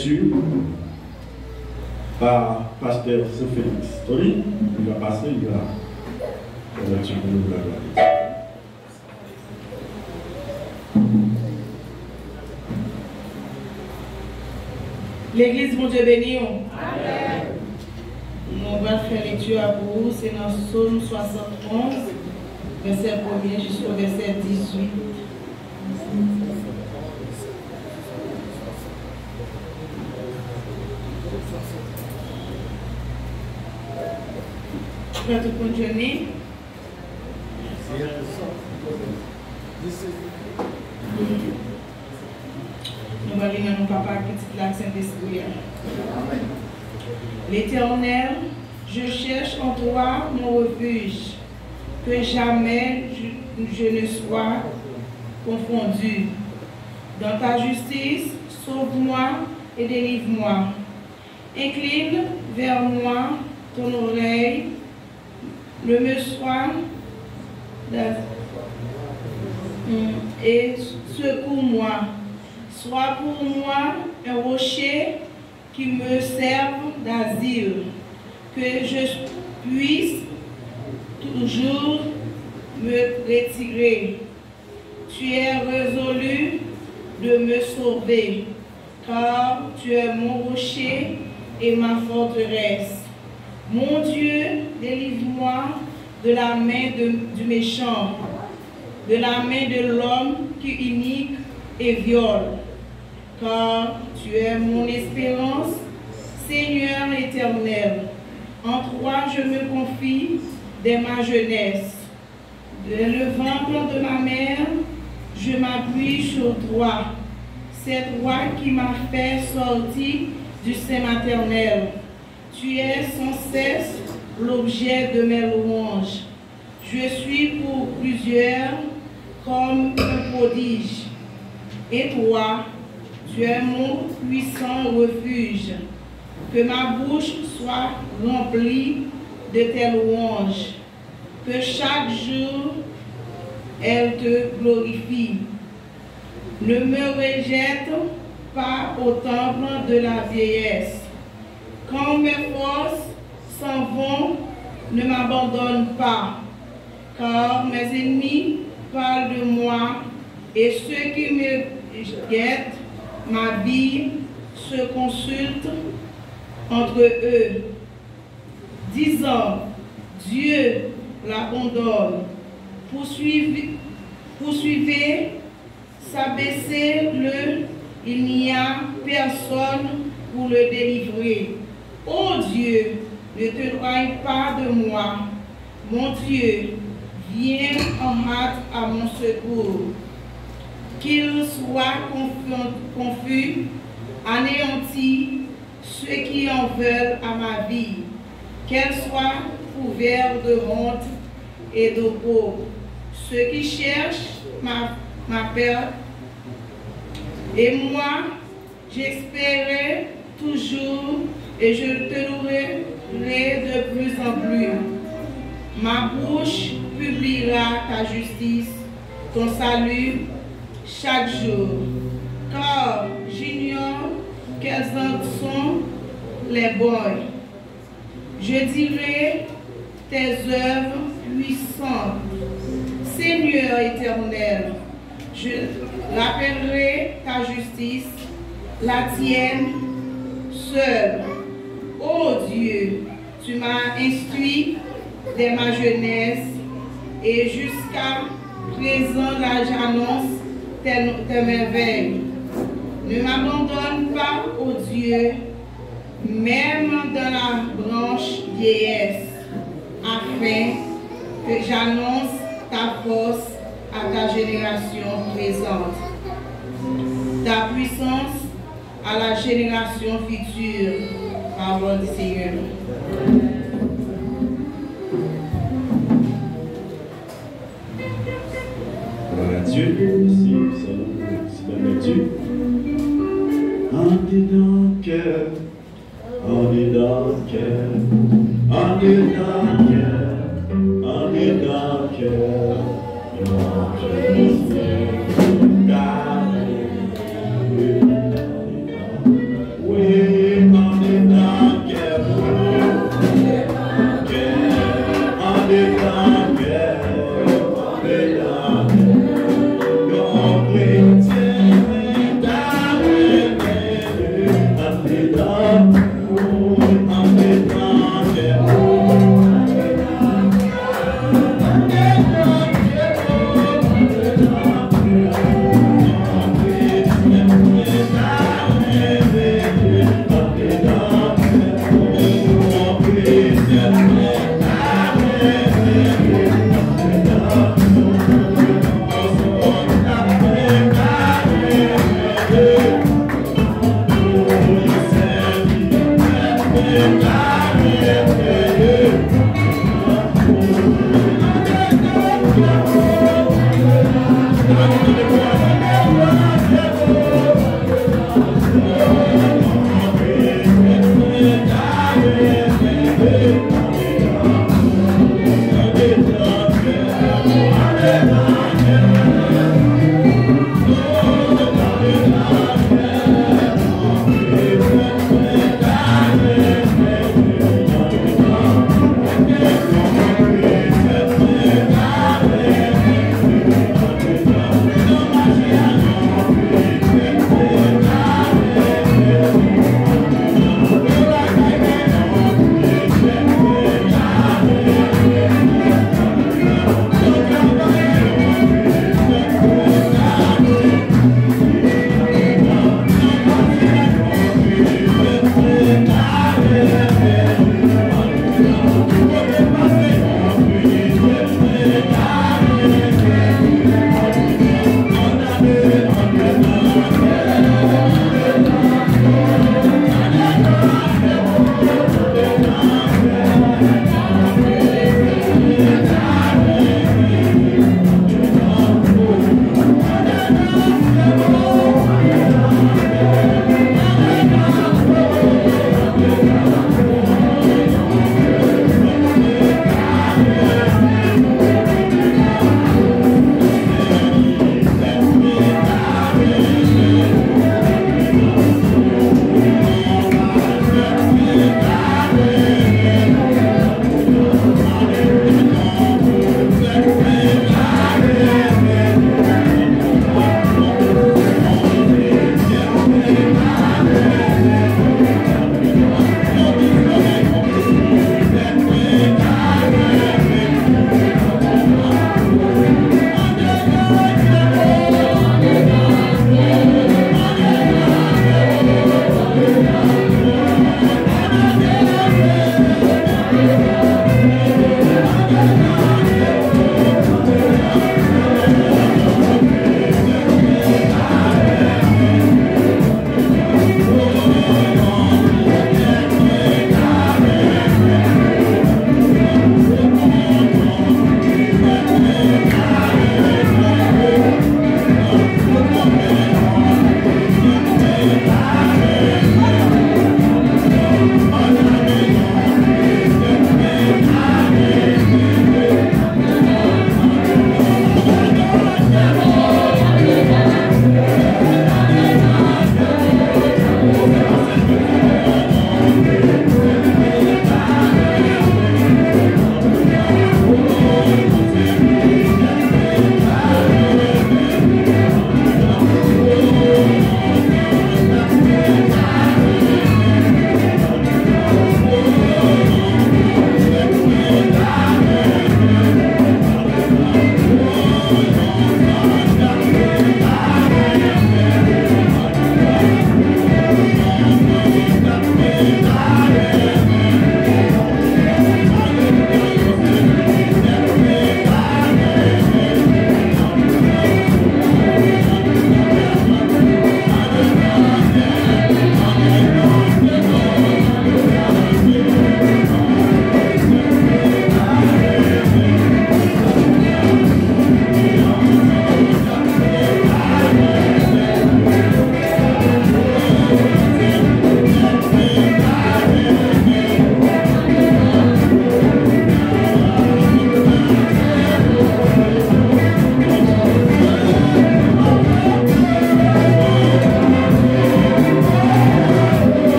lecture par Pasteur Saint-Félix. Tony, il va passer, il va la lecture pour nous la garder. L'église, mon Dieu béni. Amen. Nous allons faire lecture à vous, c'est dans Psaume 71, verset 1er jusqu'au verset 18. Tu vas tout continuer. Nous allons lire mon papa qui dit la Saint-Esprit. L'Éternel, je cherche en toi mon refuge, que jamais je ne sois confondu. Dans ta justice, sauve-moi et délivre-moi. Incline vers moi ton oreille, ne me sois et secours-moi. Sois pour moi un rocher qui me serve d'asile, que je puisse toujours me retirer. Tu es résolu de me sauver, car tu es mon rocher et ma forteresse. Mon Dieu, délivre-moi de la main du méchant, de la main de l'homme qui inique et viole. Car tu es mon espérance, Seigneur éternel. En toi je me confie dès ma jeunesse. Dès le ventre de ma mère, je m'appuie sur toi. C'est toi qui m'as fait sortir du sein maternel. Tu es sans cesse l'objet de mes louanges. Je suis pour plusieurs comme un prodige. Et toi, tu es mon puissant refuge. Que ma bouche soit remplie de tes louanges. Que chaque jour, elle te glorifie. Ne me rejette pas au temple de la vieillesse. Quand mes forces s'en vont, ne m'abandonne pas. Car mes ennemis parlent de moi et ceux qui me guettent ma vie se consultent entre eux, disant, Dieu l'abandonne. Poursuivez, s'abaissez-le, il n'y a personne pour le délivrer. Ô Dieu, ne t'éloigne pas de moi. Mon Dieu, viens en hâte à mon secours. Qu'ils soient confus, anéantis, ceux qui en veulent à ma vie, qu'elle soit couverte de honte et de pauvre. Ceux qui cherchent ma perte, et moi, j'espérais toujours et je te louerai de plus en plus. Ma bouche publiera ta justice, ton salut, chaque jour, car j'ignore quelles en sont les bonnes. Je dirai tes œuvres puissantes. Seigneur éternel, je rappellerai ta justice, la tienne seule. Ô Dieu, tu m'as instruit dès ma jeunesse et jusqu'à présent là j'annonce tes merveilles. Ne m'abandonne pas, ô Dieu, même dans la branche vieillesse, afin que j'annonce ta force à ta génération présente, ta puissance à la génération future. Parole du Seigneur. Gloire à Dieu, ici, c'est Dieu. On est dans le cœur, on est dans le cœur, on est dans le cœur, on est dans le cœur. Oui, Yeah.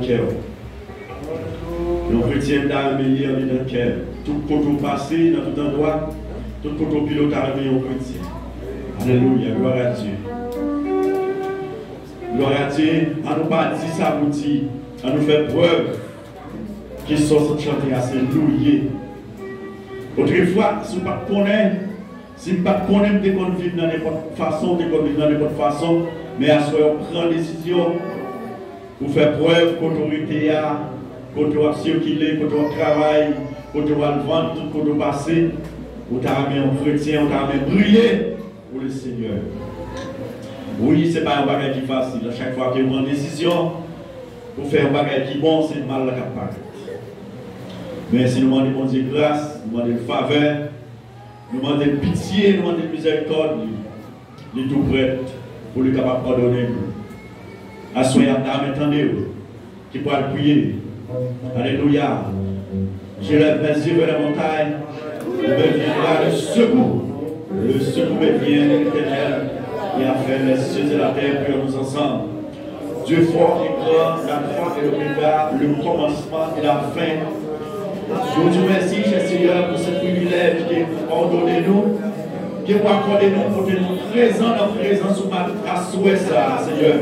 le cœur. Nos chrétiens d'armée en dans le cœur. Tout côté passé, dans tout endroit, tout côté pilote armé en chrétien. Alléluia, gloire à Dieu. Gloire à Dieu, à nous pas dire ça pour dire, à nous faire preuve qu'ils sont chantés assez loués. Autrefois, si vous ne connaissez pas, si vous ne connaissez pas, vivre dans n'importe façon, mais à ce moment on prend décision pour faire preuve qu'autorité a, quand on a circulé, quand on travaille, quand on va le vendre, tout quand on passe, on t'a mis en chrétien, on t'a mis briller pour le Seigneur. Oui, ce n'est pas un bagage qui est facile. À chaque fois que vous prenez une décision, pour faire un bagage qui est bon, c'est mal à paraître. Mais si nous demandons Dieu grâce, nous demandons faveur, nous demandons pitié, nous demandons miséricorde, il est tout prêt pour lui capable de pardonner. Assoyez attendez-vous, qui pourra le prier. Alléluia. Je lève mes yeux vers la montagne, me viendra le secours. Le secours me vient de l'Éternel, qui a fait les cieux et la terre pour nous ensemble. Dieu fort et grand, la foi et le commencement et la fin. Je vous remercie, cher Seigneur, pour ce privilège qui est ordonné nous, qui est accordé nous pour nous présents dans la présence à souhait ça, Seigneur.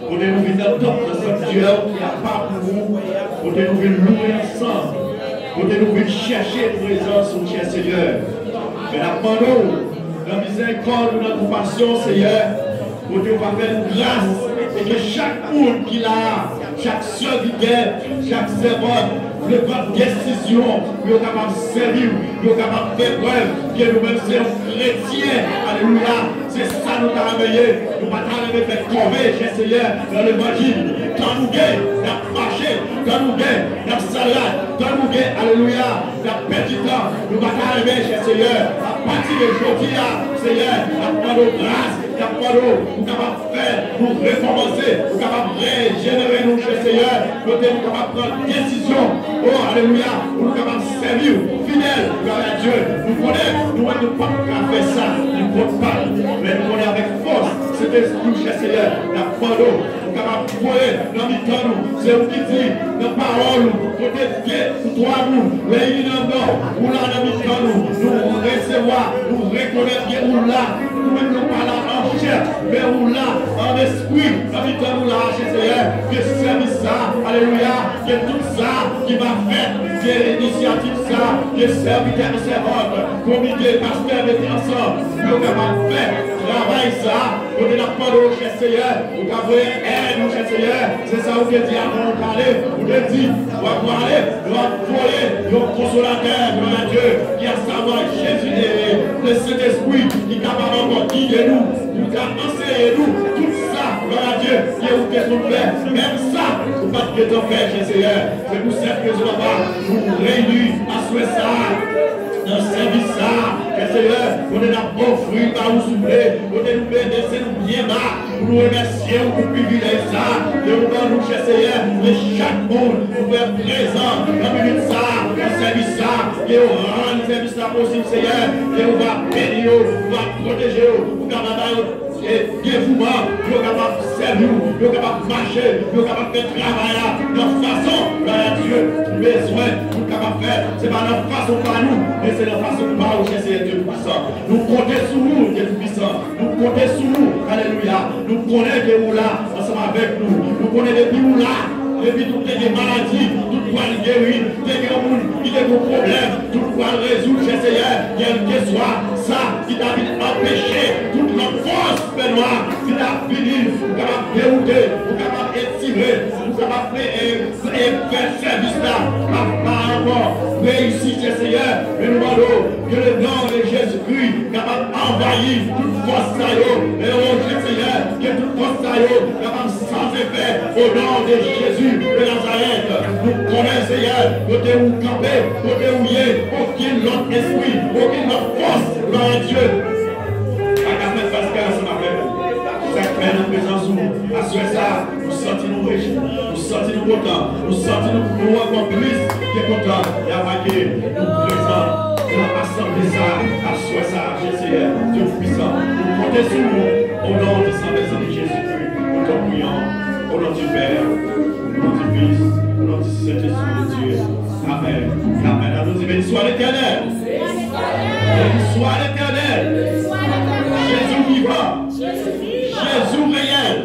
Pour nous venir dans le temple de Saint-Dieu qui a pas pour nous, pour nous venir louer ensemble, pour nous venir chercher la présence, cher Seigneur. Mais apprenons la miséricorde, notre compassion, Seigneur, pour nous faire grâce et que chaque monde qui l'a, chaque soeur qui guette, chaque servante, le pas de décision, nous sommes capables de servir, nous sommes capables de faire preuve que nous-mêmes sommes chrétiens. Alléluia. C'est ça nous avons réveillé. Nous ne pouvons pas faire tomber, cher Seigneur, dans l'évangile. Quand nous gagnons, nous avons marché. Quand nous gagnons, nous avons salade. Quand nous gagnons, alléluia, nous avons perdu du temps. Nous ne pouvons pas arriver, cher Seigneur. À partir d'aujourd'hui, Seigneur, nous avons grâce. Nous sommes capables de faire, nous recommencer, nous sommes capables de régénérer nous, cher Seigneur. Nous sommes capables de prendre décision. Oh, alléluia, nous sommes capables de servir, fidèles, gloire à Dieu. Nous connaissons, nous ne pouvons pas faire ça, nous ne pouvons pas, mais nous connaissons avec force cet esprit, cher Seigneur, la parole, nous sommes capables de voir dans le temps, c'est vous qui dit, dans la parole, côté Dieu, pour toi, nous, réunis dans le nord, nous là dans le temps, nous recevoir, nous reconnaître Dieu, nous là, nous-mêmes nous parlons en chair, mais nous là, en esprit, dans le temps, nous là, cher Seigneur, que service ça, alléluia, que tout ça qui va faire, que l'initiative ça, que serviteur et servante, comité, pasteur, mettez ensemble, nous sommes capables de faire, travail ça, nous sommes capables de cher Seigneur, nous avons aide, nous cher Seigneur, c'est ça vous dit avant de parler, vous devez dire, on va parler, on va voler, nos consolateurs, gloire à Dieu, qui a savoir Jésus et le Saint-Esprit, qui est capable encore de guider nous, nous a enseigné nous, tout ça, gloire à Dieu, qui est où qu'est-ce qu'on fait, même ça, nous pas de faire, cher Seigneur, c'est pour cette raison-là, nous réunir à souhait ça, dans ce service ça, cher Seieur, on est là pour offrir, par vous souffler, on est nous bénir, nous bien bas, pour nous remercier, pour privilégier ça, et nous nous, cher Seigneur, de chaque monde, pour faire présent, dans le minute ça, dans ce service ça, et on rend le service là possible, Seieur, et on va bénir, on va protéger, on va et dévouement, nous sommes capables de servir, nous sommes capables de marcher, nous sommes capables de faire travail de notre façon, Dieu, besoin, nous sommes capables de faire, ce n'est pas notre façon par nous, mais c'est notre façon par nous, cher Dieu puissant. Nous comptons sur nous, Dieu puissant, nous comptons sur nous, alléluia, nous connaissons que vous là, ensemble avec nous, nous connaissons depuis vous là. Depuis toutes les maladies, tout quoi le guérir, des gens qui ont des problèmes, tout quoi le résoudre, cher Seigneur, quel que soit ça qui t'a empêché, toute notre force, Benoît, qui t'a fini, vous capable de dérouter, vous capable d'étirer, vous capable de faire service là, pas encore réussi, cher Seigneur, mais nous demandons que le nom de Jésus-Christ capable d'envahir toute force ça et oh, cher Seigneur, que toute force ça capable sans effet au nom de Jésus. De Nazareth, nous connaissons, Seigneur, côté où camper, côté où y est, aucun autre esprit, aucune autre force, gloire à Dieu. À Capet Pascal, ça m'appelle. Chaque peine en présence, à ce ça, nous sentons-nous riches, nous sentons-nous contents, nous sentons-nous encore plus que contents. Et avant que nous présents, nous assemblons ça, à ce ça, Seigneur, Dieu puissant. Nous comptons sur nous, au nom du Saint-Esprit de Jésus-Christ. Nous t'en prions, au nom du Père. Nom du Fils, nom du Saint-Esprit de Dieu. Amen. Amen. Applaudissez. Béni soit l'Éternel. Béni soit l'Éternel. Jésus vivant. Jésus réel.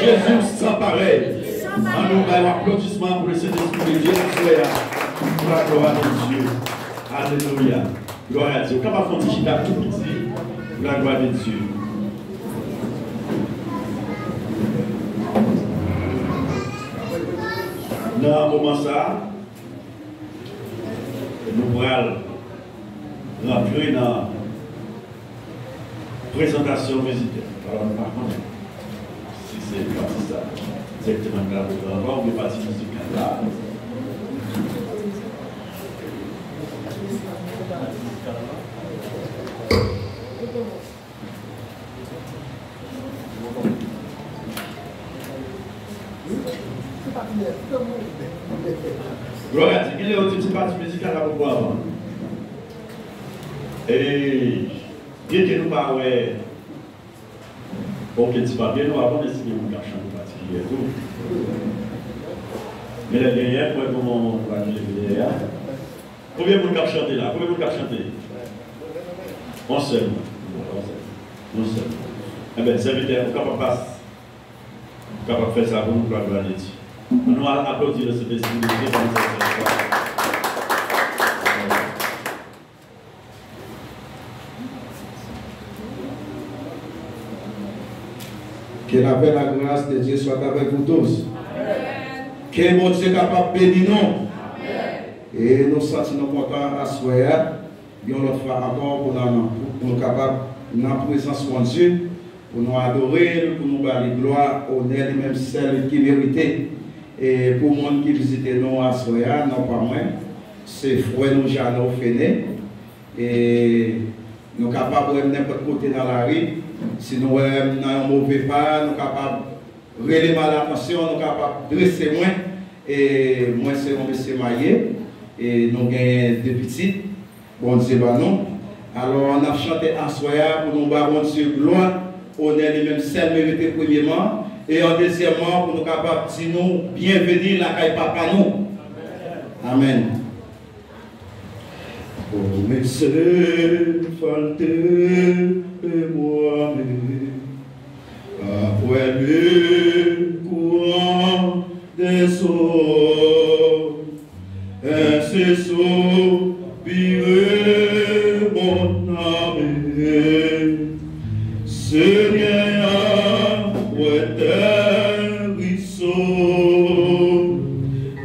Jésus sans pareil. En nous, un applaudissement pour le Saint-Esprit de Dieu. Pour la gloire de Dieu. Alléluia. Gloire à Dieu. Quand on va faire un petit tout petit, pour la gloire de Dieu. Dans un moment ça, nous allons rentrer dans la présentation visiteur. Alors, par contre, si c'est parti ça, exactement là, on est parti musicale là. Gloire à Dieu. Il y a une petite partie musicale là pour voir. Et bien que nous parlons, ok, tu parles bien, nous avons décidé de faire un chant particulier. Mais la dernière, pour comment on va dire, combien de monde qui chanter là? Combien de monde qui chanter? On seul. On seul. Eh bien, serviteur, on est capable de faire ça pour nous, pour la gloire de Dieu. On va applaudir le Saint-Esprit de Dieu dans cette soirée. Que la paix et la grâce de Dieu soit avec vous tous. Amen. Que mon Dieu est capable de bénir nous. Et nous sentons contents à soir. Nous le faire encore pour nous capables dans la présence de Dieu, pour nous adorer, pour nous donner gloire, honneur et même celle qui mérite. Et pour les gens qui visitent nous à soir, non pas moins, c'est frère nous Jeannot Féné. Et nous sommes capables de n'importe côté dans la rue. Si nous sommes dans un mauvais pas, nous sommes capables de relever l'attention, nous sommes capables de dresser moins. Et moi, c'est un monsieur Maillé. Et nous avons deux petits. Bon Dieu, nous. Alors, on a chanté en soya pour nous voir bon Dieu gloire. On est les mêmes celles méritées premièrement. Et en deuxièmement, pour nous capables de dire nous, bienvenue la caille papa nous. Amen. Oh, mais c'est falté et moi-même, après le courant des eaux, ainsi soupirer mon âme, Seigneur, ouais tes ruisseaux,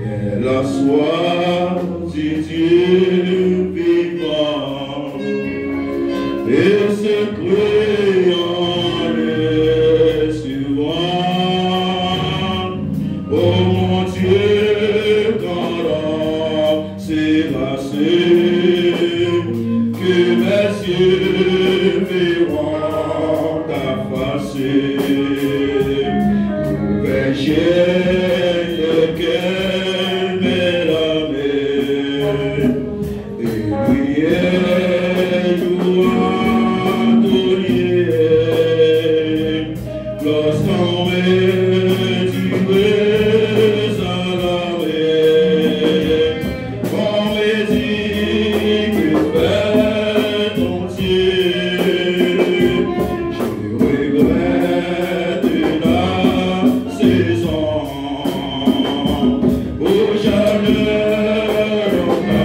et la soie du Dieu vivant, et c'est créant les suivants, oh mon Dieu, quand c'est passé, que mes yeux verront ta face, j'ai le cœur mélangé, et lui est louant d'olier, lorsqu'on met du brise à la mer, on me dit que fait ton Dieu, je regrette la saison où j'allais dans ta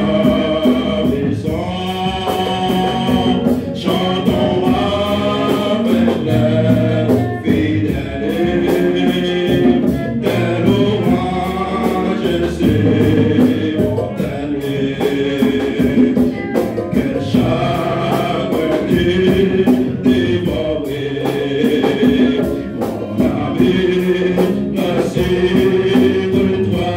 maison, chantons avec les fidèles, tel orage c'est mortel, quel chagrin dévoré, mon ami, merci de toi,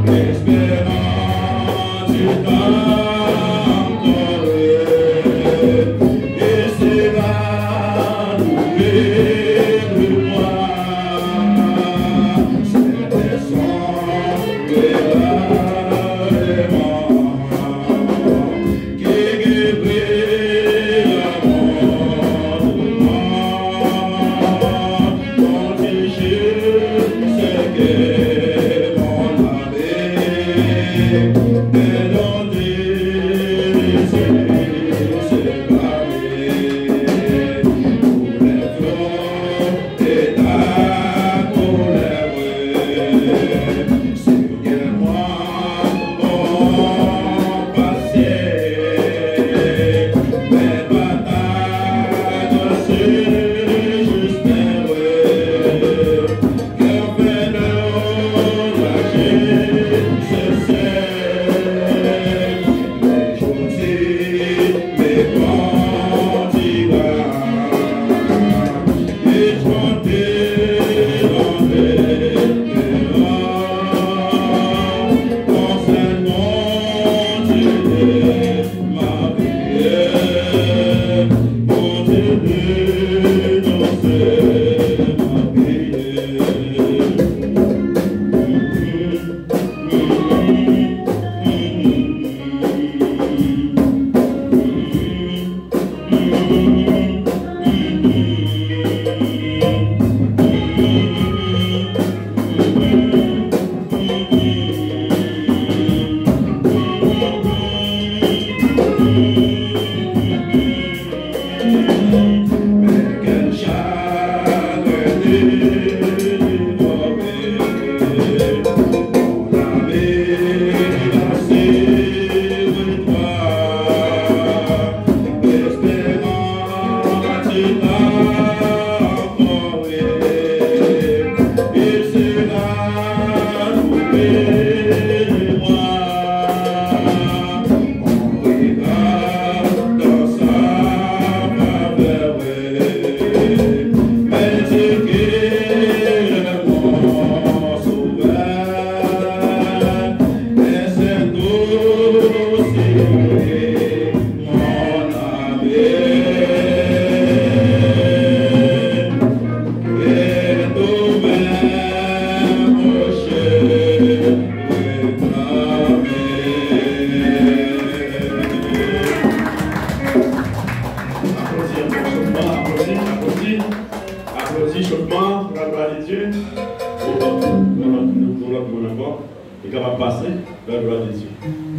l'espérance du temps et c'est va nouer de moi, c'est des sons de l'aimant qui guérit l'amour de moi, quand il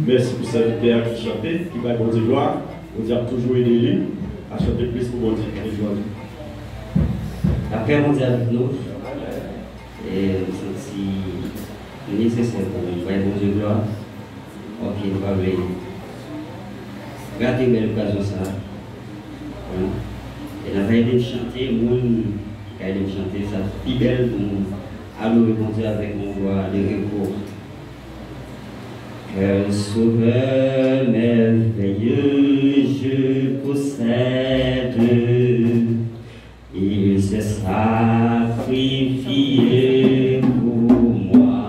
Merci pour cette terre qui chantait, qui va grandir gloire. On dit toujours aider lui à chanter plus pour mon Dieu. Après, on dit avec nous, et c'est nécessaire pour nous, voyez mon Dieu gloire. Ok, on va veiller. Regardez belle occasion ça. Et la veille de chanter, moi, qui a de chanter, ça plus belle pour nous. Adorer mon Dieu avec mon voix de recours. Quel sauveur merveilleux je possède, il s'est sacrifié pour moi,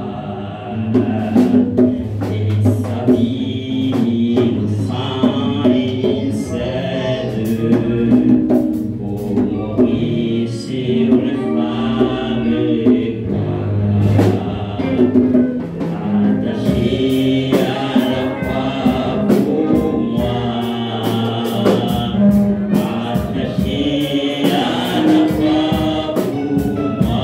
et sa vie innocente il cède, pour mourir sur le femme et gloire, attaché attaché à la croix pour moi.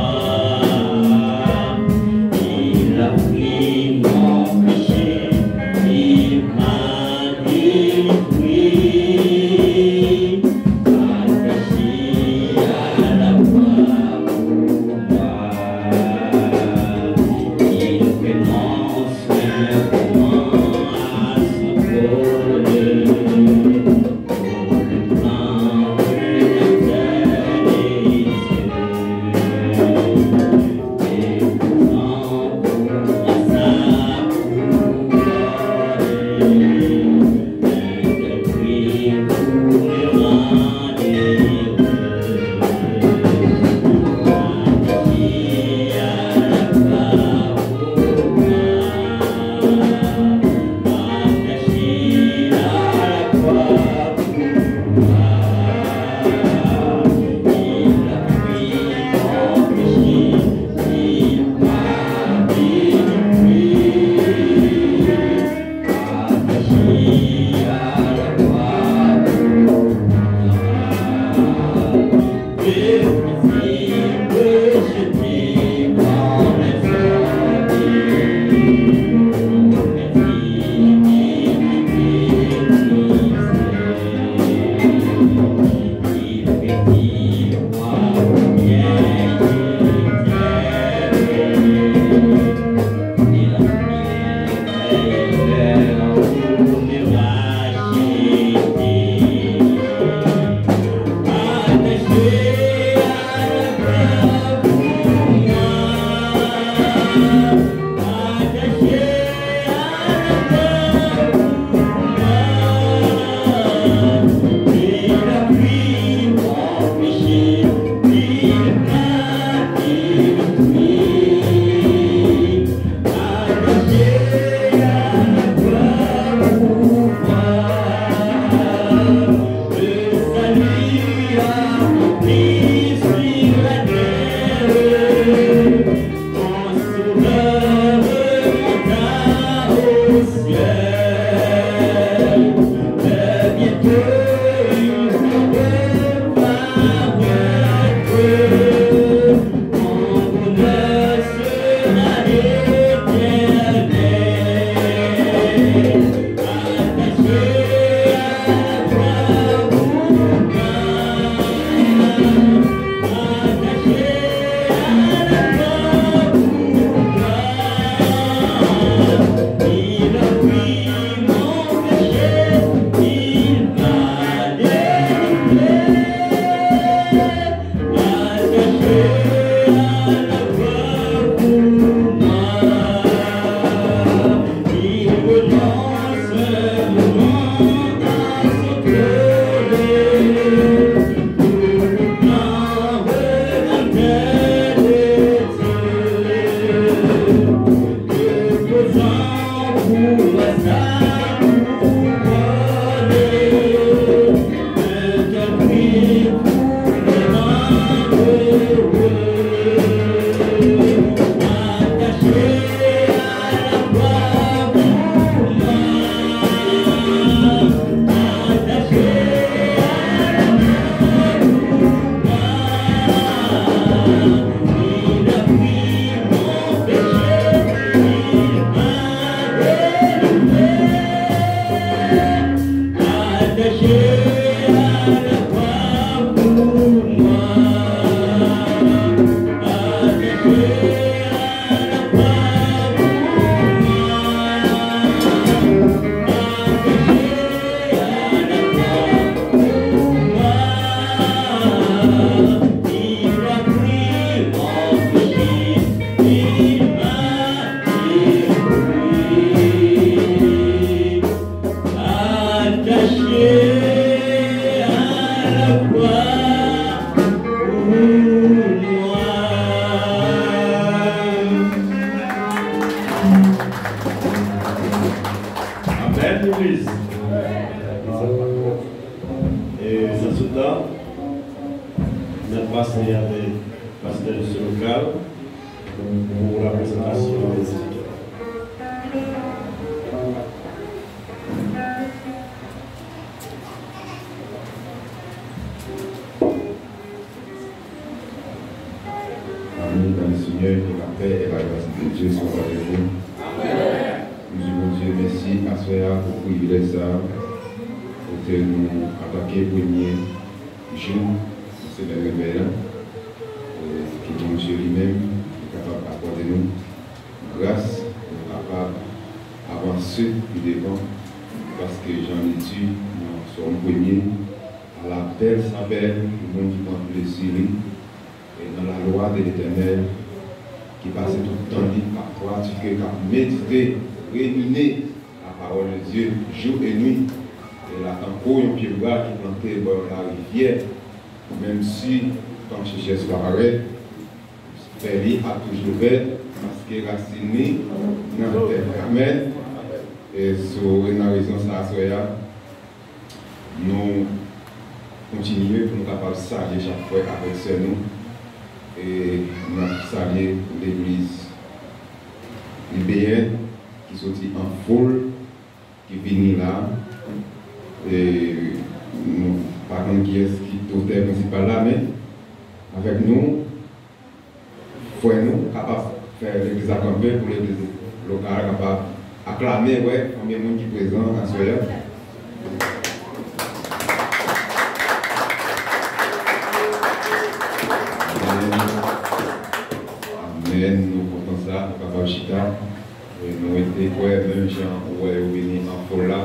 Nous étions même gens où nous venons en Fola.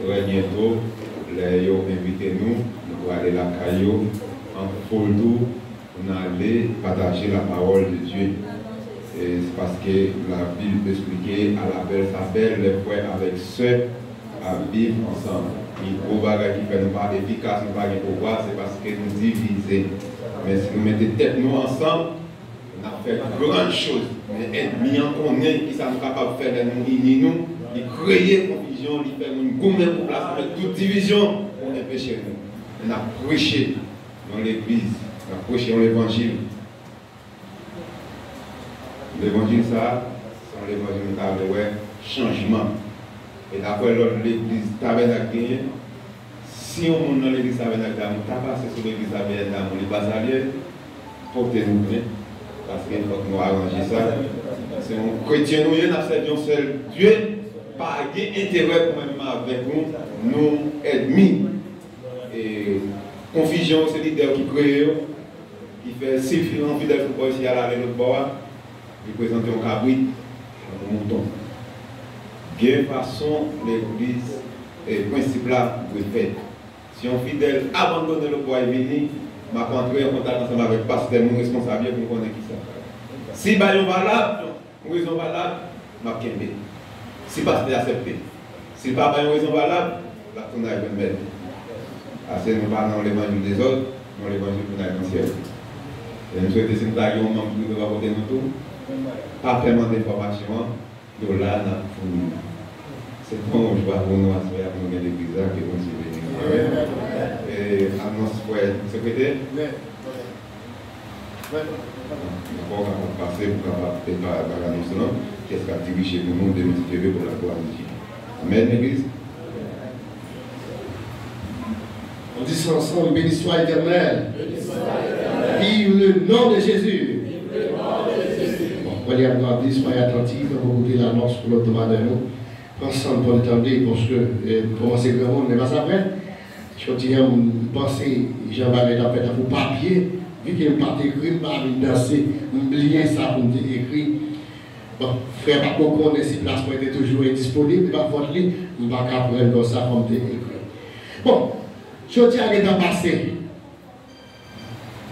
Très bientôt, les gens invité nous allons aller à la Caillou, en Foldou, on allait partager la parole de Dieu. Et c'est parce que la Bible expliquait à la belle sa belle, les frères avec ceux à vivre ensemble. Il faut qui fait nous pas efficace, nous pas pouvoir, c'est parce que nous divisons. Mais si nous mettons tête nous ensemble, on a fait grandes choses. Mais ennemis en connaît qui sont capables de faire nous unir nous, de créer confusion, de faire une gourmet pour place, de toute division pour empêcher nous. On a prêché dans l'église, on a prêché dans l'évangile. L'évangile, ça, c'est l'évangile qui a changement. Et d'après l'église tabernacle, si on est dans l'église tabernacle, on a passé sur l'église tabernacle, on est basalier, portez-nous bien, parce qu'il faut que nous arrangions ça. C'est un chrétien, nous avons seul Dieu, pas d'intérêt pour même avec nous, nous ennemis. Et confusion, c'est l'idée qui crée, qui fait 6 filles en fidèle pour ici à l'aller l'autre bord, qui présente un cabrit, un mouton. Quelle façon l'église et le principe là doit faire. Si on fidèle abandonne le bois et venir, je vais entrer en contact ensemble avec le pasteur, mon responsable pour connaître qui ça. Si bah yon valable, une raison valable, je vais kembe. Si le pasteur accepte. Si pas une raison valable, la tourne avec le maître. Assez nous parlons dans l'évangile des autres, dans l'évangile pour dans le ciel. Et nous souhaitons que nous ayons un membre qui nous va porter nous tout. Pas vraiment d'informations, de là, nous c'est bon, je vois pour nous à ce moment pour nous gagner l'église qui est considérée. Et annonce pour le secrétaire. D'abord, on va passer pour préparer l'annonce. Qu'est-ce qu'a dirigé pour nous de nous TV pour la gloire de Dieu. Amen, l'église. On dit ça ensemble, béni soit éternel. Vive le nom de Jésus. Bon, voyez, soyez attentifs, vous écoutez l'annonce pour l'autre demande de nous. Ensemble pour entendre, parce que pour moi c'est grand monde, mais pas après. Je dis, penser, Jean-Marie a fait pour papier, vu qu'il n'a pas écrit, il m'a danser, oublier ça pour me écrire. Bon, frère, pas qu'on connaît si place pour être toujours disponible, il va votre lit, il ne va pas prendre comme ça comme écrit. Bon, je dis à l'état passé.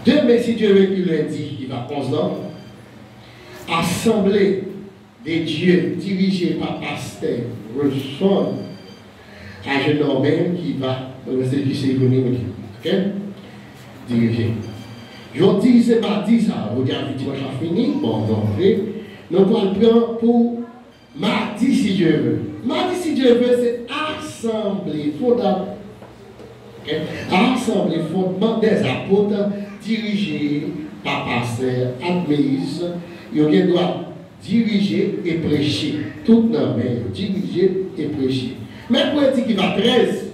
Demain, si Dieu veut qu'il lundi, il va 11 ans, assemblée des dieux dirigés par pasteur Wilson à jeune homme qui va dans le service économique. Ok? Dirigé. Je dis, c'est mardi, ça, vous dites, dimanche a fini. Bon, donc, nous allons prendre pour mardi, si Dieu veut. Mardi, si Dieu veut, c'est assemblée fondamentaire. Okay? Assemblée fondamentaire des apôtres dirigés par pasteur Adméis. Il y a droit diriger et prêcher. Tout le monde, diriger et prêcher. Mais pour dire qu'il va 13,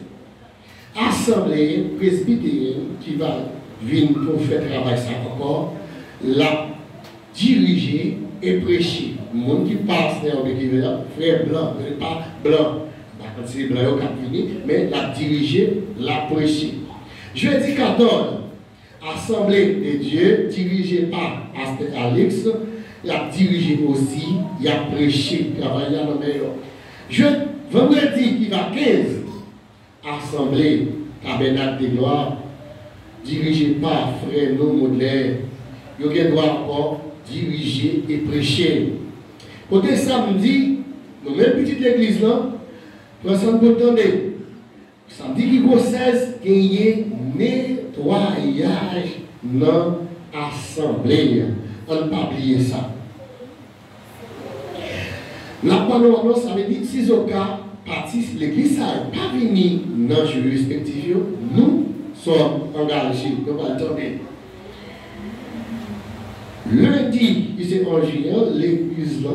assemblée presbytérienne qui va venir pour faire travail ça encore, la diriger et prêcher. Le monde qui passe dans l'équivalent, frère blanc, pas blanc, quand c'est blanc, mais la diriger, la prêcher. Jeudi 14, assemblée des dieux dirigée par Pasteur Alex. Il a dirigé aussi, il a prêché, travaillé dans le meilleur. Vendredi qui va 15, assemblée, tabernacle de gloire, dirigé par frère No Modèle. Il doit encore diriger et prêcher. Côté samedi, nous même petite église là, nous sommes entendez. Samedi qui go 16, il y a nettoyage dans l'assemblée. On ne peut pas oublier ça. La parole, ça veut dire que si au cas, l'église n'a pas venu dans le jeu respectif, nous sommes engagés. Nous allons attendre. Lundi, qui est en juillet, l'église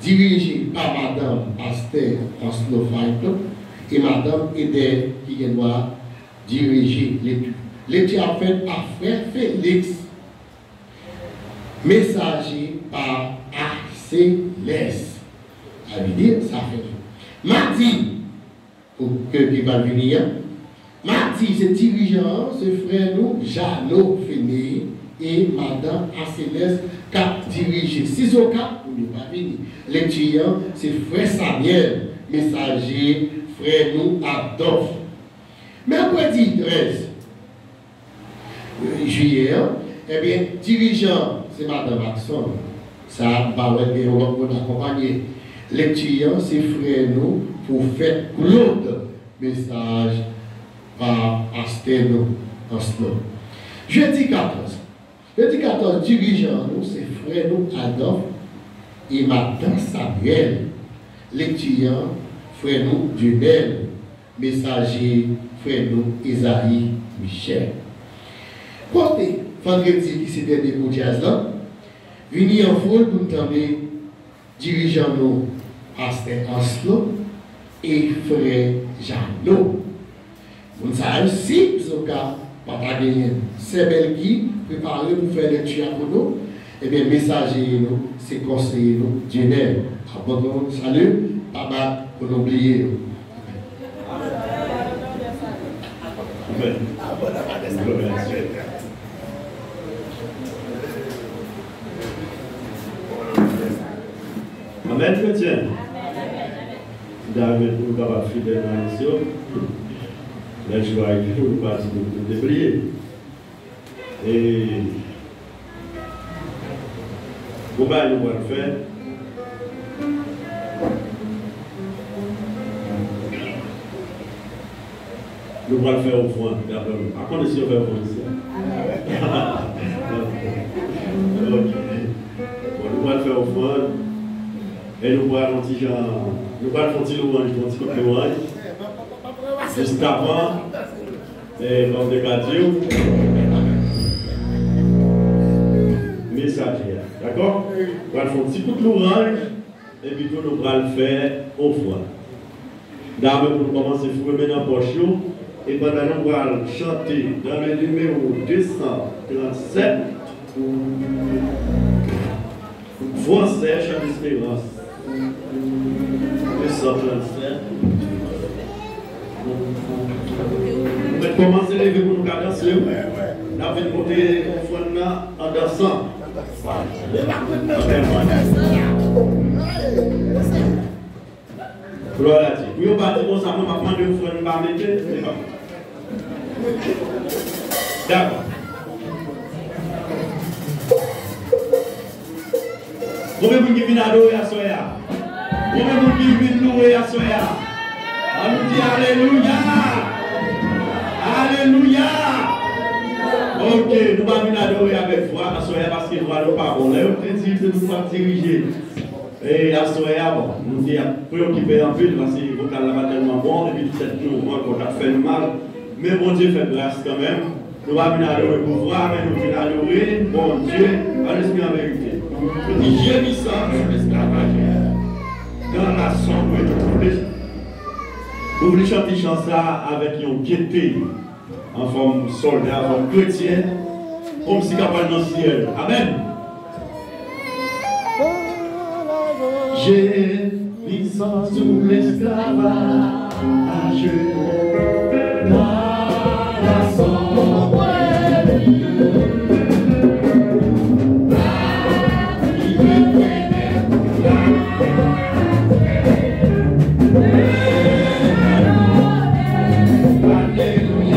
dirigée par Madame Pasteur Oslo et Madame Eder qui doit diriger l'étude. L'étude a fait par frère Félix. Messager par ACLS. Ça veut dire, ça fait. Mardi, pour que qui va venir, mardi, c'est dirigeant, ce frère nous, Jeannot Féné, et madame Acéleste qui a dirigé. Si au cas, vous ne pas venir. Lecture, c'est frère Samuel, messager, frère nous Adolphe. Mercredi 13 juillet, eh bien, dirigeant, c'est madame Maxon. Ça va être on accompagner. Lecture, c'est frère nous pour faire Claude, message par Asténo en slow. Jeudi 14. Jeudi 14, dirigeant, nous, c'est frère nous Adolphe et madame Samuel. Lecture, frère nous Dunel, messager, frère nous Isaïe Michel. Côté, vendredi qui s'est dernier pour jazz là, venir en foule pour nous tomber, dirigeant nous, Pasteur Oslo et frère Jeannot. Vous savez, si vous avez gagné, c'est belle qui préparé pour faire lecture pour nous, et bien, messager nous, c'est conseiller nous, Jenel. Abandon, salut, papa, pour n'oublier. Amen. Amen, chrétien. David, nous avons fidèle dans la mission. La joie est toujours partie de débrier. Et comment nous allons le faire? Nous allons le faire au fond, d'abord. À quoi est-ce qu'on fait au fond ici? Nous allons le faire au fond. Et nous allons faire un petit louange, juste avant, et comme des gadieux, messager. D'accord? Nous allons faire un petit coup de louange, et puis nous allons le faire au fond. D'abord, nous commençons à fouiller dans la poche, et pendant nous allons chanter dans le numéro 237, Français, chant d'espérance. 237. Vous pouvez commencer à lever pour nous cadencer. Nous avons monté en dansant. Gloire à Dieu. Vous avez dit, bon, ça va prendre une fois, nous allons mettre. D'accord. Combien de gens viennent adorer à Soya? Combien de gens viennent louer à Soya? On nous dit Alléluia! Alléluia! Ok, nous allons venir adorer avec foi à Soya parce que nous allons pas bon. Là, on dit que nous allons diriger. Et à Soya, bon, nous sommes préoccupés en ville parce que le vocal là tellement bon et puis tout cette mouvement qu'on a fait mal. Mais bon Dieu fait grâce quand même. Nous allons venir adorer pour voir, mais nous venons adorer, bon Dieu, à l'esprit en vérité. J'ai mis ça sur l'esclavage dans la sombre de tous les gens. Vous voulez chanter ça avec une gaieté en forme soldat, en forme chrétienne, comme si capable dans le ciel. Amen. J'ai mis ça sous l'esclavage dans la sombre de Alléluia.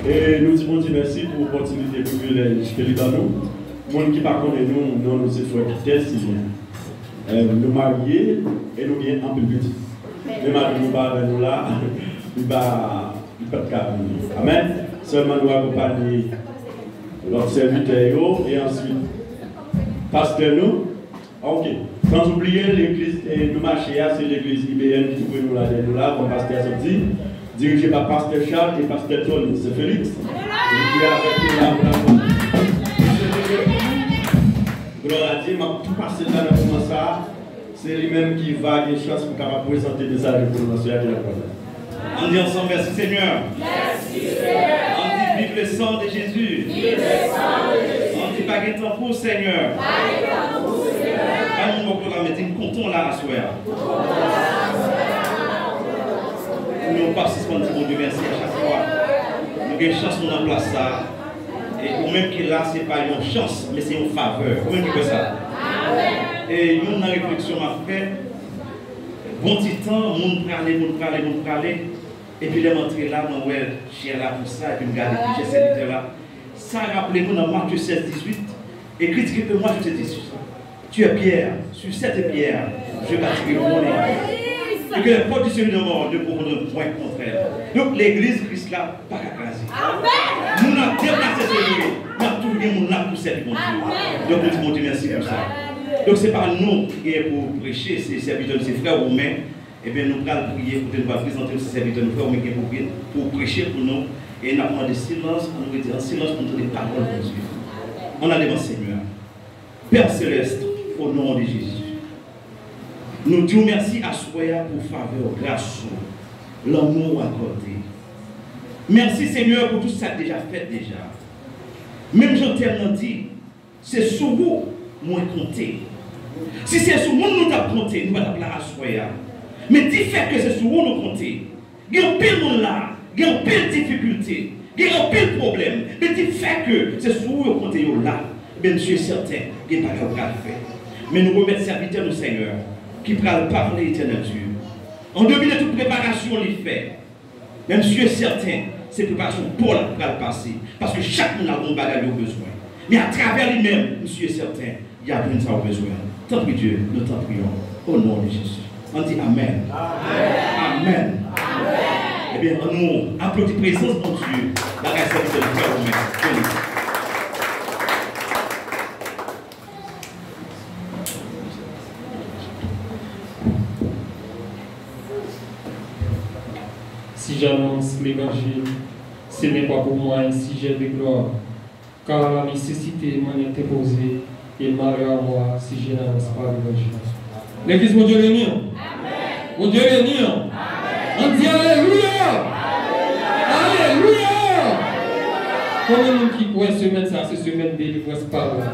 Et nous disons merci pour l'opportunité de privilège que nous avons. Les gens qui ne connaissent nous, nous sommes frères vitesse, nous mariés et nous sommes un peu petits. Même si nous ne sommes pas avec nous là, nous ne sommes pas venir. Amen. Seulement nous accompagner notre serviteur et ensuite pasteur nous. Ok. Sans oublier l'église, nous marchons, c'est l'église IBN qui peut nous la donner là, comme pasteur a dit, dirigé par pasteur Charles et pasteur Tony, c'est Félix. Gloire à Dieu, tout passer là dans ça, c'est lui-même qui va avoir une chance pour capable présenter des arrêts pour nous. On dit ensemble, merci Seigneur. Merci Seigneur. On dit vive le sang de Jésus. Vive le sang de Jésus. On dit pas de temps pour Seigneur. Pas de temps pour Seigneur. Quand nous me comptons là à soir. Nous participons à Dieu, merci à chaque fois. Nous avons une chance pour nous place ça. Et pour même qu'il là, ce n'est pas une chance, mais c'est une faveur. Vous même que ça. Et nous, dans la réflexion à faire, bon petit temps, nous parler. Et puis les montrer là, moi, ouais, j'ai là pour ça, et puis me garder, j'ai cette idée là. Ça, rappelez-vous dans Marc 16, 18. Et critiquez que moi, je te dis, tu es pierre, sur cette pierre, je bâtirai mon église. Et que les portes du Seigneur de mort ne pourront ne point contre elle. Donc l'église Christ là, pas qu'à craser. Nous n'avons déplacé ce lieu. Nous avons tout le monde là pour servir mon Dieu. Donc nous disons Dieu merci pour ça. Donc ce n'est pas nous qui sommes pour prêcher, c'est serviteurs de ses frères romains. Et bien nous allons prier pour nous présenter ces serviteurs de frères romains pour prêcher pour nous. Et nous avons demandé silence, on nous dit en silence pour entendre les paroles de Dieu. On a devant Seigneur. Père Céleste, au nom de Jésus. Nous disons merci à Soya pour faveur, grâce, l'amour accordé. Merci Seigneur pour tout ça déjà fait déjà. Même j'entends dit, c'est sur vous, moi compter. Si c'est sur vous nous avons compté, nous allons appeler à Soya. Mais dis fait que c'est sur vous nous compter. Il y a un pile monde là, il y a un pile difficulté, il y a un pile problème. Mais dis fait que c'est sur vous nous compter là. Bien sûr certain, il n'y a pas de faire. Mais nous remettons serviteurs nous Seigneur. Qui pourra parler éternel Dieu. En devine toute préparation, les fait. Même si je suis certain, c'est préparation pour la passer. Parce que chaque monde a un bagage besoin. Mais à travers lui-même, monsieur est certain, il y a plein de ça besoin. Tant pis Dieu, nous t'en prions. Au nom de Jésus. On dit Amen. Amen. Amen. Eh bien, on nous applaudit présence de Dieu. La grâce de Dieu. Si j'annonce l'évangile, ce n'est pas pour moi un sujet de gloire, car la nécessité m'en est imposée et malheur à moi si je n'annonce pas l'évangile. L'église, mon Dieu béni. Mon Dieu béni. On dit Alléluia. Alléluia. Combien de monde qui croit semaine ça, c'est semaine délivrance par là?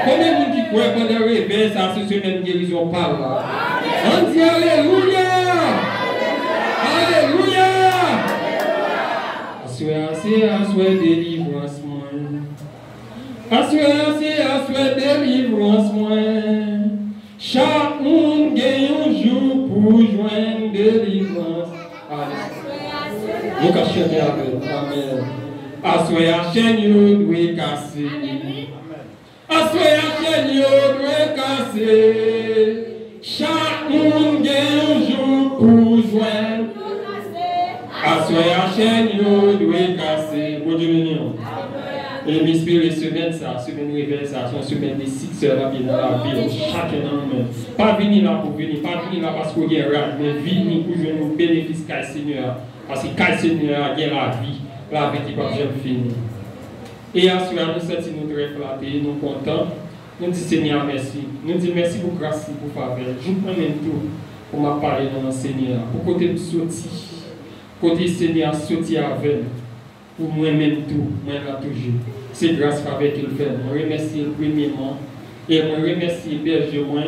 Combien de monde qui croit pendant le réveil ça, c'est semaine guérison par là? On dit Alléluia. Alléluia. Assoyez délivrance moi. Assoyez délivrance moi. Chaque monde gagne un jour pour joindre délivrance. Nous cachons avec. Amen. Assoyez chaîne yo doit casser. Assoyez chaîne yo doit casser. Chaque monde gagne un jour pour joindre. Assoyez chaîne yo doit casser. Bon Dieu béni. Et m'inspirer semaine ça, semaine réveil ça, c'est une semaine de 6 heures dans la vie, chacun dans nous. Pas venir là pour venir, pas venir là parce qu'on y est rare, mais venir pour jouer nos bénéfices qu'à Seigneur. Parce que qu'à Seigneur a la vie qui va jamais finir. Et à ce moment, nous sentons nous très flattés, nous contents. Nous disons Seigneur merci. Nous disons merci pour grâce, pour faveur. Je vous prends tout pour me parler dans le Seigneur. Pour côté de sortir, côté Seigneur sortir avec nous. Pour moi-même tout, moi là toujours. C'est grâce avec qu'il fait. Je remercie premièrement et je remercie berger moi,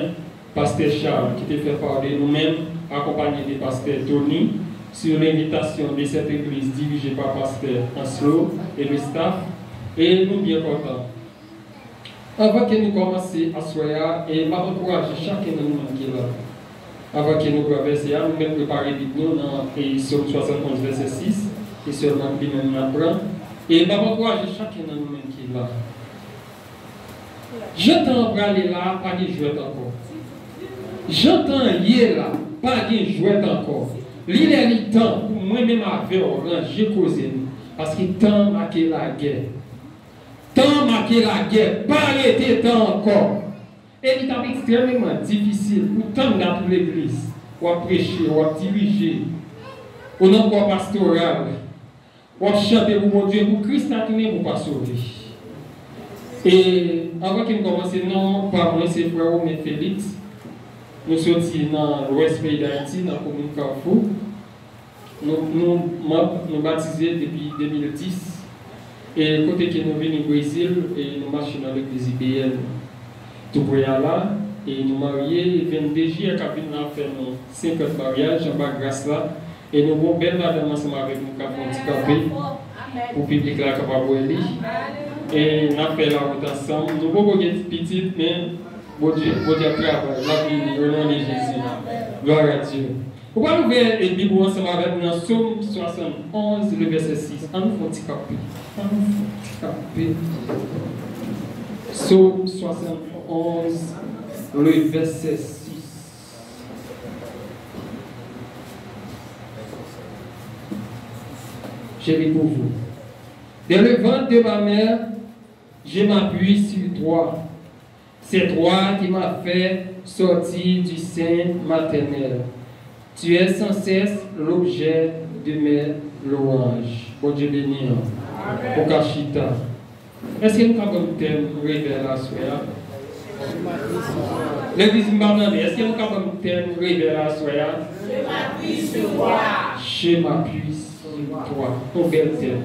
pasteur Charles, qui t'a fait parler nous-mêmes, accompagné de pasteur Tony, sur l'invitation de cette église dirigée par pasteur Anslo et le staff. Et nous bien contents. Avant que nous commencions à soyer, et je encourager chacun de nous qui est là. Avant que nous traversions, nous même préparer nous dans Psaume 71, verset 6. Et seulement qui nous apprend. Et je encourage chacun de nous qui est là. J'entends parler là, pas de jouet encore. J'entends lier là, pas de jouet encore. L'île est le temps pour moi-même avec Orange, j'ai causé. Parce que temps marqué la guerre. Temps marqué la guerre, pas arrêter temps encore. Et il est extrêmement difficile pour tant dans l'église, pour prêcher, pour diriger, pour encore pastoral. Pour chanter pour mon Dieu, pour Christ a tourné pour pas sauver. Et avant qu'il commence, non, pas moi, c'est frère Romain Félix. Nous sommes dans l'Ouest Pays d'Haïti, dans la commune Carrefour. Nous baptisés depuis 2010. Et côté que nous venons au Brésil, et nous marchons dans l'église IBL tout pour là. Et nous mariés, 22 juillet, nous avons fait 50 mariages en bas grâce là. Et nous avons belle madame ensemble avec nous qui avons handicapé pour le public là capable de lire. Et nous avons fait la route ensemble. Nous avons des petites, mais bon Dieu travaille, la vie, au nom de Jésus. Gloire à Dieu. Pourquoi nous ouvrir la Bible ensemble avec nous dans Psaume 71, le verset 6. On nous handicapé. Psaume 71, le verset 6. Je lis pour vous. Dès le ventre de ma mère, je m'appuie sur toi. C'est toi qui m'as fait sortir du sein maternel. Tu es sans cesse l'objet de mes louanges. Bon Dieu béni. Pour Kachita. Est-ce que nous avons un thème révélation? L'église Mbarnandé, est-ce que nous avons un thème révélation? Je m'appuie sur toi. Je m'appuie sur toi. Un bel thème.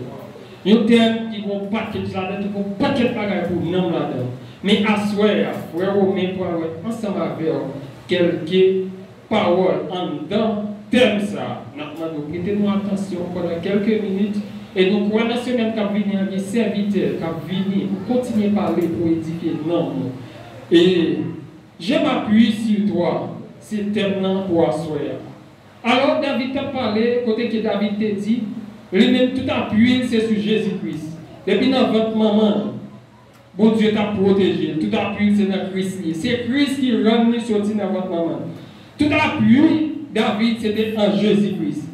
Un thème qui va paquet là-dedans, qui va paquet de bagages pour nous là-dedans. Mais à soir, frère Romain, ensemble avec quelques paroles en dedans, thème ça. Nous prêtez-nous attention pendant quelques minutes. Et donc, on a semaine qui a venu, un serviteur qui a venu pour continuer à parler, pour édifier. Non. Et je m'appuie sur toi. C'est thème pour asseoir. Alors, David a parlé, côté que David t'a dit, Lui-même, tout appui, c'est sur Jésus-Christ. Depuis dans votre maman, bon Dieu t'a protégé. Tout appui, c'est dans Christ. C'est Christ qui rend nous sortir dans votre maman. Tout appui, David, c'était en Jésus-Christ.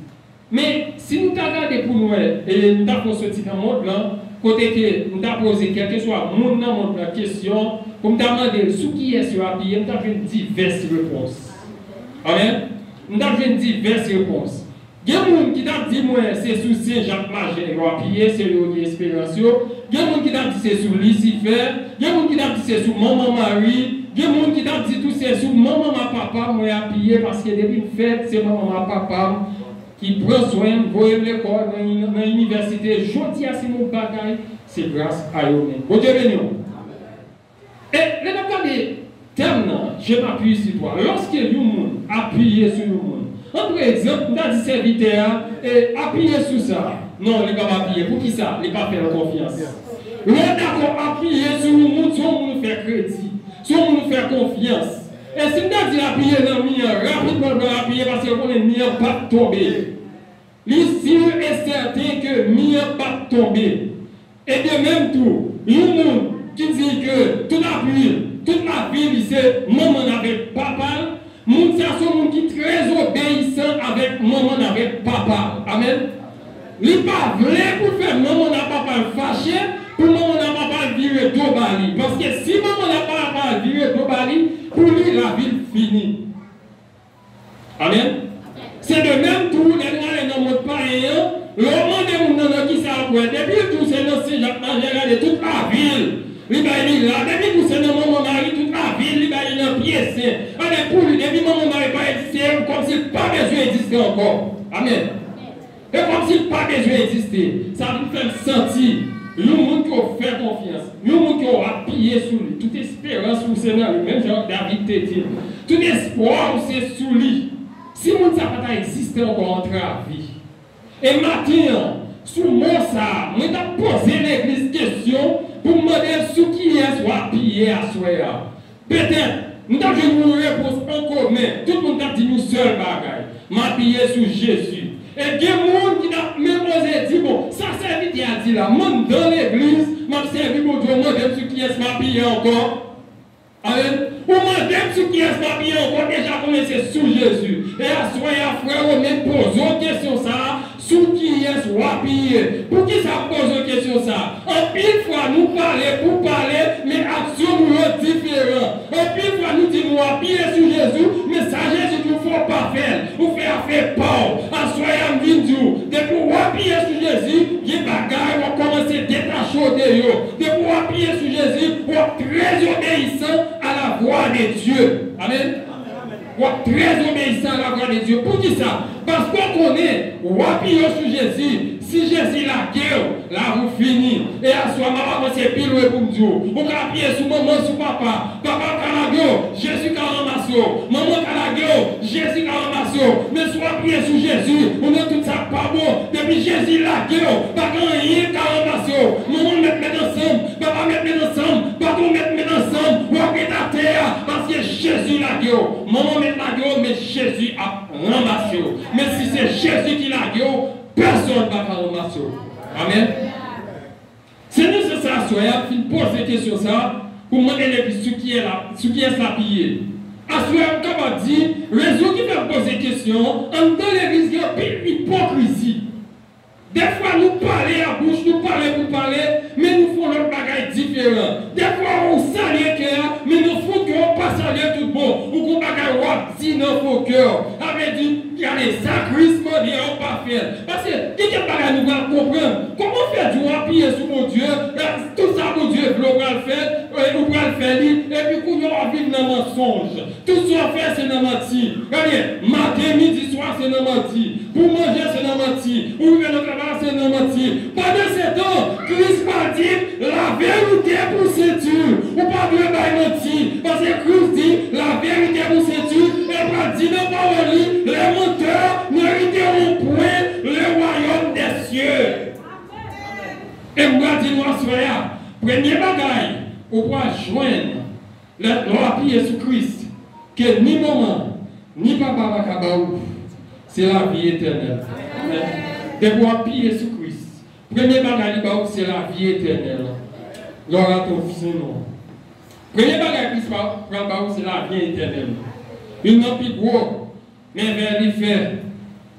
Mais si nous avons regardé pour nous, et nous avons sorti dans le monde, là, côté que nous avons posé quel que soit le monde dans le monde, la question, pour nous demander ce qui est sur appui, nous avons diverses réponses. Amen. Nous avons diverses réponses. Il y a des gens qui ont dit que c'est sous Saint-Jacques Majeur qui a appuyé, c'est l'Espérance. Il y a des gens qui ont dit que c'est sous Lucifer. Il y a des gens qui ont dit que c'est sous Maman Marie. Il y a des gens qui ont dit que c'est sous Maman Papa qui a appuyé parce que depuis une fête, c'est Maman Papa qui prend soin de l'école dans l'université. Je dis à ces mots bagaille, c'est grâce à eux. Bon Dieu béni. Et les gens je m'appuie sur toi. Lorsque nous appuyons sur nous, par exemple, nous avons dit serviteur et appuyer sur ça. Non, il ne va pas appuyer. Pour qui ça? Il ne va pas faire confiance. Nous avons appuyé sur nous, si on nous fait crédit, si on nous fait confiance. Et si nous avons dit appuyer dans le mien, rapidement nous allons appuyer parce qu'on est mien pas tomber. Il est sûr et certain que mien pas tomber. Et de même tout, il y a des gens qui disent que tout appui, toute la vie, c'est maman avec papa. Moun sa son moun qui très obéissant avec maman avec papa. Amen. Li pas vrai pour faire maman et papa fâché, pour maman et papa virer tout bali. Parce que si maman et papa virer tout bali, pour lui la vie finie. Amen. C'est de même tout, les gens ne montrent pas rien. Le monde de moun qui s'apprête. Depuis tout c'est dans Saint-Jacques Majeur de toute la ville. Li ba li là, depuis que c'est dans mon mari, toute la ville, li ba li dans pied saint. Allez, pour lui, depuis mon mari pas existé, comme s'il pas besoin d'exister encore. Amen. Et comme s'il pas besoin d'exister. Ça nous fait sentir, nous, monde qui ont fait confiance, nous, monde qui ont appuyé sur lui, toute espérance pour c'est dans lui, même genre David te dit, tout espoir c'est sur lui. Si monde ça pas existé encore entre la vie. Et maintenant, sous moi ça, moi t'ai posé l'église question pour me demander ce qui est soit pillé à soi. Peut-être, nous avons une réponse en commun. Tout le monde a dit nous seuls bagaille. M'a pillé sur Jésus. Et il y a des gens qui ont même osé dire, bon, ça servit à dire là, moi dans l'église, m'a servi mon Dieu, moi d'aime ce qui est m'a pillé encore. Amen. Ou moi d'aime ce qui est m'a pillé encore, déjà commencé sous Jésus. Et à soi, frère, on même pose une question ça. Sous qui est soit pillé. Pour qui ça pose une question ça? En pile fois nous parler pour parler, mais action nous est différent. En pile fois nous disons appuyer sur Jésus, mais ça Jésus nous faut pas faire. Nous faire peur. À soyons venus. Depuis vous appuyer sur Jésus, les bagages vont commencer à détacher de eux. Depuis vous appuyer sur Jésus, vous êtes très obéissant à la voix de Dieu. Amen. Vous êtes très obéissant à la voix de Dieu. Pour qui ça? Parce qu'on connaît, ou appuyez sur Jésus. Si Jésus la guerre, là vous finissez. Et à soi, maman, c'est pile pour Dieu. Vous appuyez sur maman, sur papa. Papa Calagio, Jésus Calamasso. Maman Calagio, Jésus Calamasso. Mais soit appuyez sur Jésus, on a tout ça pas bon. Depuis Jésus la guerre, pas quand rien Calamasso. Maman mettre ensemble, papa mettre ensemble, papa mettre ensemble. Vous appuyez à terre, parce que Jésus la guerre. Maman mettre la guerre, mais Jésus a ramassé. Mais si c'est Jésus qui l'a gueule, personne ne va ramasser. Amen. C'est nécessaire, soyez, il pose des questions ça, pour demander ce qui est là, ce qui est ça pillé. Assoyez, comme on dit, raison qui va poser des questions, en dans l'église, il y a une hypocrisie. Des fois, nous parlons à bouche, nous parlons pour parler, mais nous faisons notre bagage différent. Des fois, on salue le cœur, mais nous faisons qu'on pas saluer tout bon. Ou qu'on bagage on dit dans vos cœurs. Avec dit, il y a des sacrifices, il n'y a pas faire. Parce que, qui est bagage nous va comprendre? Comment faire du appuyer sur mon Dieu? Tout ça, mon Dieu, nous va le faire, nous va le faire, et puis qu'on va vivre dans le mensonge. Tout ce qu'on fait, c'est dans le mentir. Regardez, matin, midi, soir, c'est dans le mentir. Pour manger, c'est dans le mentir. Pour faire le travail, c'est non menti. Pendant ce temps, Christ m'a dit la vérité pour séduire. Ou pas de mentir. Parce que Christ dit la vérité pour séduire. Et m'a dit non pas les menteurs n'hériteront point le royaume des cieux. Et moi dis moi soyez. Premier bagaille, on va joindre l'appuyer sur Christ. Que ni maman, ni papa va cabaou. C'est la vie éternelle. Amen. De pouvoir appuyer sur Christ. Premier bagage, c'est la vie éternelle. Gloire à ton Saint-Nom. Premier bagage, c'est la vie éternelle. Il n'a plus gros, mais vers lui fait.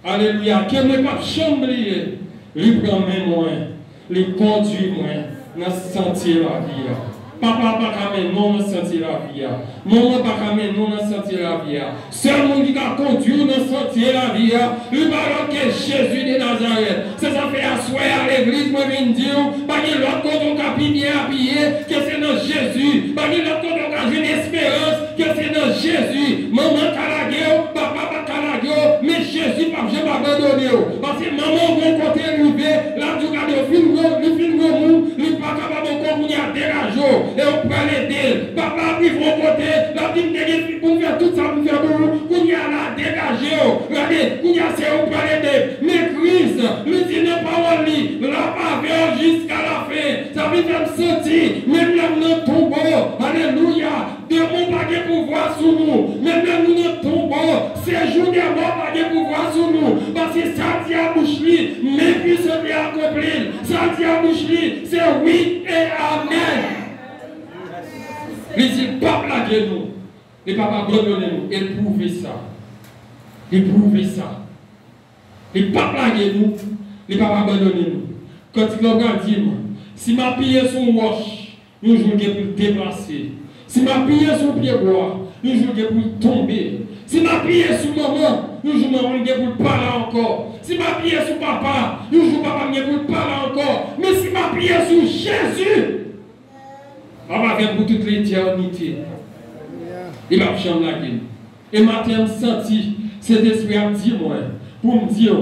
Alléluia. Que ne pas chambrer. Lui prend mes moyens. Lui conduit moi dans ce sentier la vie. Papa pas camé non dans sentier la vie. Maman pas camé non dans sentier la vie. Seul monde qui a conduit dans sentier la vie, lui parle que Jésus de Nazareth. C'est ça fait asseoir à l'église moi viens dire pas que l'autre côté on a bien habillé que c'est dans Jésus. Pas que l'autre côté on a une espérance que c'est dans Jésus. Maman calagé, papa pas calagé, mais Jésus pas jamais abandonné. Parce que maman bon côté arrivé, là tu regardes le film monde, lui pas capable encore venir dérager. Et on prend l'aider. Papa arrive au côté, la vie pour faire tout ça, pour faire pour qu'on y a la dégager. Regardez, qu'on y a c'est on prend l'aider. Mais Christ, lui dit ne pas lui, la faveur jusqu'à la fin. Ça veut faire me sentir, même là nous tombons. Alléluia. Démon pas de pouvoir sur nous. Même là nous tombons. Ces jours des morts pas de pouvoir sur nous. Parce que ça dit à bouche mais puis ça dit accompli. Ça dit à bouche c'est oui et amen. Il dit, pas blaguer nous. Il ne pas abandonner nous. Il prouve ça. Il prouve ça. Il ne pas blaguer nous. Il ne pas abandonner nous. Quand il a dit, si ma pied son roche, nous jouons pour déplacer. Si ma pied son pied bois, nous jouons pour tomber. Si ma pied sur maman, nous jouons pour parler encore. Si ma pied sur papa, nous jouons pour parler encore. Mais si ma pied sur Jésus, on va faire pour toute l'éternité. Il va changer la gueule. Et maintenant, je senti cet esprit à dire moi, pour me dire,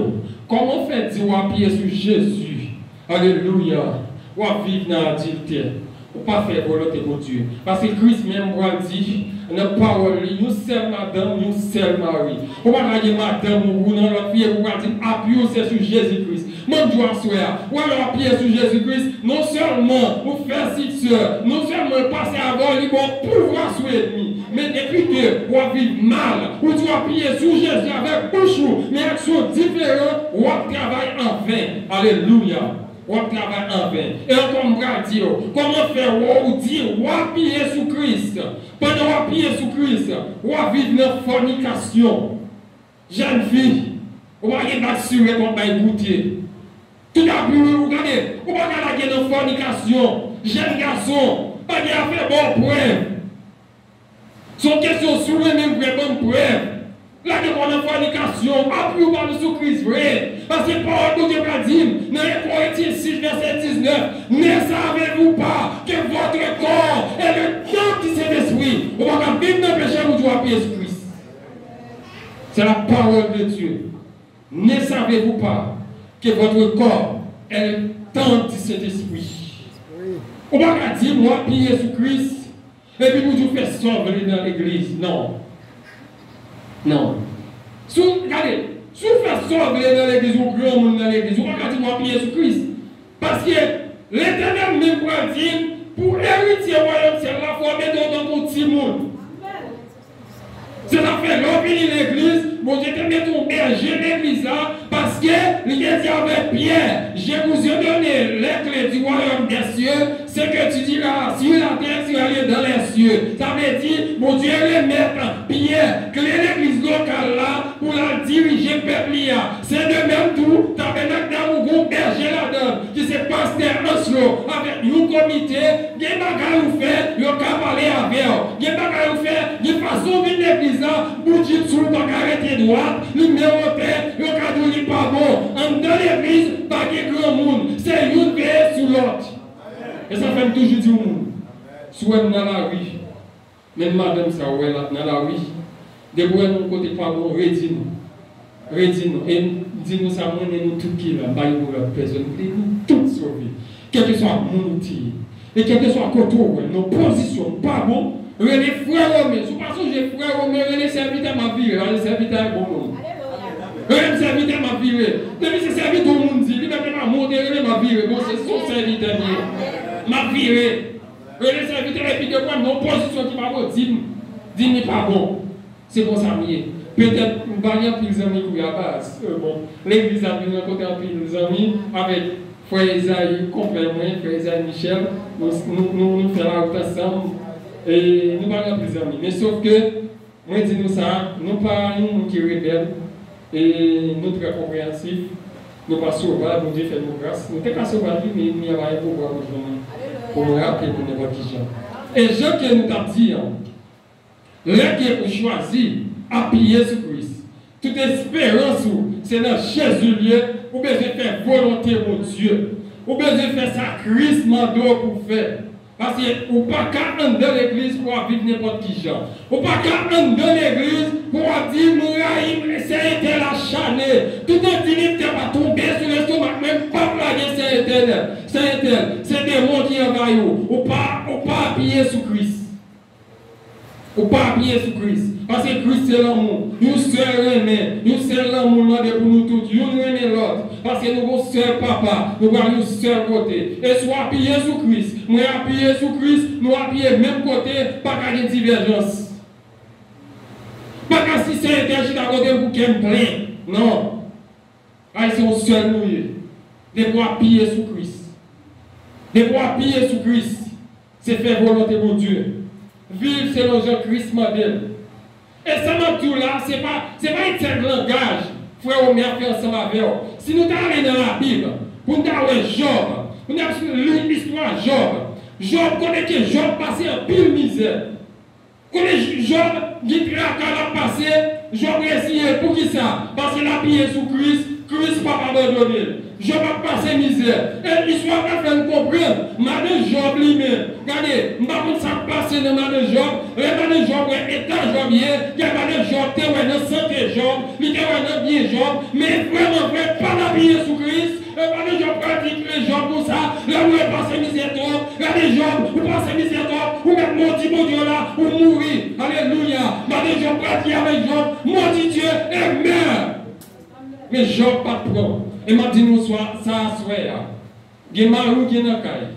comment fait dire on appuyer sur Jésus? Alléluia. On va vivre dans l'adultère. On ne pas faire volonté pour Dieu. Parce que Christ même a dit, dans la parole, nous sommes madame, nous sommes mari. On va dire madame, ou dans notre fille, on va dire appuyer sur Jésus-Christ. Mon Dieu, on va appuyer sur Jésus-Christ. Non seulement vous faire succès, non seulement passer avant lui, bon pouvoir sur l'ennemi. Mais depuis que vous vivez mal, vous devez appuyer sur Jésus avec bouche, mais action différente, vous travaillez en vain. Alléluia. On travaille en vain. Et on va dire, comment faire ou dire, ou appuyer sur Christ. Pendant qu'on appuyer sur Christ, on vivre dans la fornication. Jeune fille, on va y assurer qu'on va goûter. Tout à coup, regardez, on va aller dans la fornication. Jeune garçon, pas y faire bon preuve. Son question sur lui-même, vraiment preuve. Là, on a fornication, appuyez par le sous Christ vrai. Parce que Paul Dieu a dit, dans Corinthiens 6, verset 19, ne savez-vous pas que votre corps est le temple du Saint-Esprit? On va vivre dans le péché, vous devez appuyer sur Christ. C'est la parole de Dieu. Ne savez-vous pas que votre corps est le temple du Saint-Esprit? On va dire, moi, appuyer sur Christ, et puis vous devez faire sauver dans l'église. Non. Non. Regardez, si vous faites sauver dans l'église ou grand monde dans l'église, vous ne pouvez pas appuyer sur Christ. Parce que l'Éternel même va dire, pour hériter le royaume, c'est la foi dans ton petit monde. C'est ça fait l'opinion de l'église, bon Dieu te met ton berger l'église là, parce que il dit avec Pierre, je vous ai donné les clés du royaume des cieux, ce que tu diras sur la terre, sur aller dans les cieux. Ça veut dire, mon Dieu remettre Pierre, clé l'église locale là, pour la diriger peuple là. C'est de même tout, tabernacle dans mon groupe berger là-dedans, qui se pasteur Oslo, avec nous comité, il y a des bagages à faire, il y a qu'à parler avec eux, il y a des bagages à faire, de façon de l'église. Boutique sur le bac arrêté droit, numéro tête, le cadeau n'est pas bon. En dans l'église, pas de grand monde. C'est une veille sur l'autre. Et ça fait toujours du monde. Soit dans la rue, même madame, ça ouais là dans la rue. De bois nous côté pas bon, redis-nous. Et dis-nous ça, nous tout qui là, bail pour la personne, nous tout sauver. Quel que soit mon outil, et quel que soit côté, nos positions pas bon. Les frères Romé, je pense que j'ai frère Romé, les serviteurs m'a viré, les serviteurs est bon nom. Les serviteurs m'a viré. Depuis que c'est serviteur au monde, il m'a monté, il m'a viré. Bon, c'est son serviteur m'a viré. Les serviteurs, et puis de quoi, mon position qui m'a dit n'est pas bon. C'est pour ça, peut-être nous parlons plus d'amis qui à base. Bon, l'église a pu rencontrer un peu des amis avec Frère Isaïe, complètement, Frère Isaïe Michel. Nous faisons la route ensemble et nous parlons plus d'amis. Mais sauf que, moi je dis nous ça, nous parlons qui rebelles et nous très compréhensifs. Nous pas sauvages, nous Dieu fait nos grâces. Nous ne sommes pas sauvages, mais il y a un pouvoir pour nous rappeler pour n'importe qui. Et ce que nous t'avons dit, là qui est choisi, appuyer sur Christ. Toute espérance, c'est dans Jésus, ou bien je fais volonté de Dieu. Ou bien je fais sacrifice pour faire. Parce que ou pas qu'à entrer dans l'église pour vivre n'importe qui genre. Ou pas qu'à entrer dans l'église pour dire Mouraïm, c'est éternel acharné. Tout un dignité va tomber sur l'estomac, même pas blaguer, c'est éternel. C'est éternel. C'est des mots qui envahissent. Ou pas appuyer sur Christ. Ou pas appuyer sur Christ. Parce que Christ c'est l'amour. Nous seul aimés. Nous seul l'amour pour nous tous. Nous aimons l'autre. Parce que nous avons seul papa. Nous avons seul côté. Et soit appuyer sur Christ. Nous appuyer sur Christ. Nous appuyer même côté. Pas qu'à une divergence. Pas qu'à si c'est énergie d'un côté pour qu'elle plein. Non. Ah, ils sont seuls nous. De pouvoir appuyer sur Christ. De pouvoir appuyer sur Christ. C'est faire volonté pour Dieu. Vivre selon Jean-Christ modèle. Et ça m'a tout là, c'est pas un tel langage, frère, on a fait ensemble avec eux. Si nous allons dans la Bible, pour nous avoir Job, nous avons lu l'histoire de Job. Job connaît que Job passait en pile misère. Connaît Job, qui a passé, Job réussit pour qui ça? Parce qu'il a pillé sous Christ, Christ n'a pas abandonné. Job a passé misère. Et l'histoire va faire nous comprendre. Madame Job lui-même. Regardez, je ne sais pas ce qui passe dans Madame Job. Madame Job est état Job hier. Il y a Madame Job, il y a santé Job, il y a bien Job. Mais vraiment, pas d'appuyer sur Christ. Madame Job pratique les Job pour ça. Là où il passe misère, regardez Job, vous passez misère, vous mettez maudit mon Dieu là, vous mourir. Alléluia. Madame Job pratique avec Job, maudit Dieu et meurt. Mais Job pas de problème. Et m'a dit nous soit ça soit. Gen marou gen nan kay.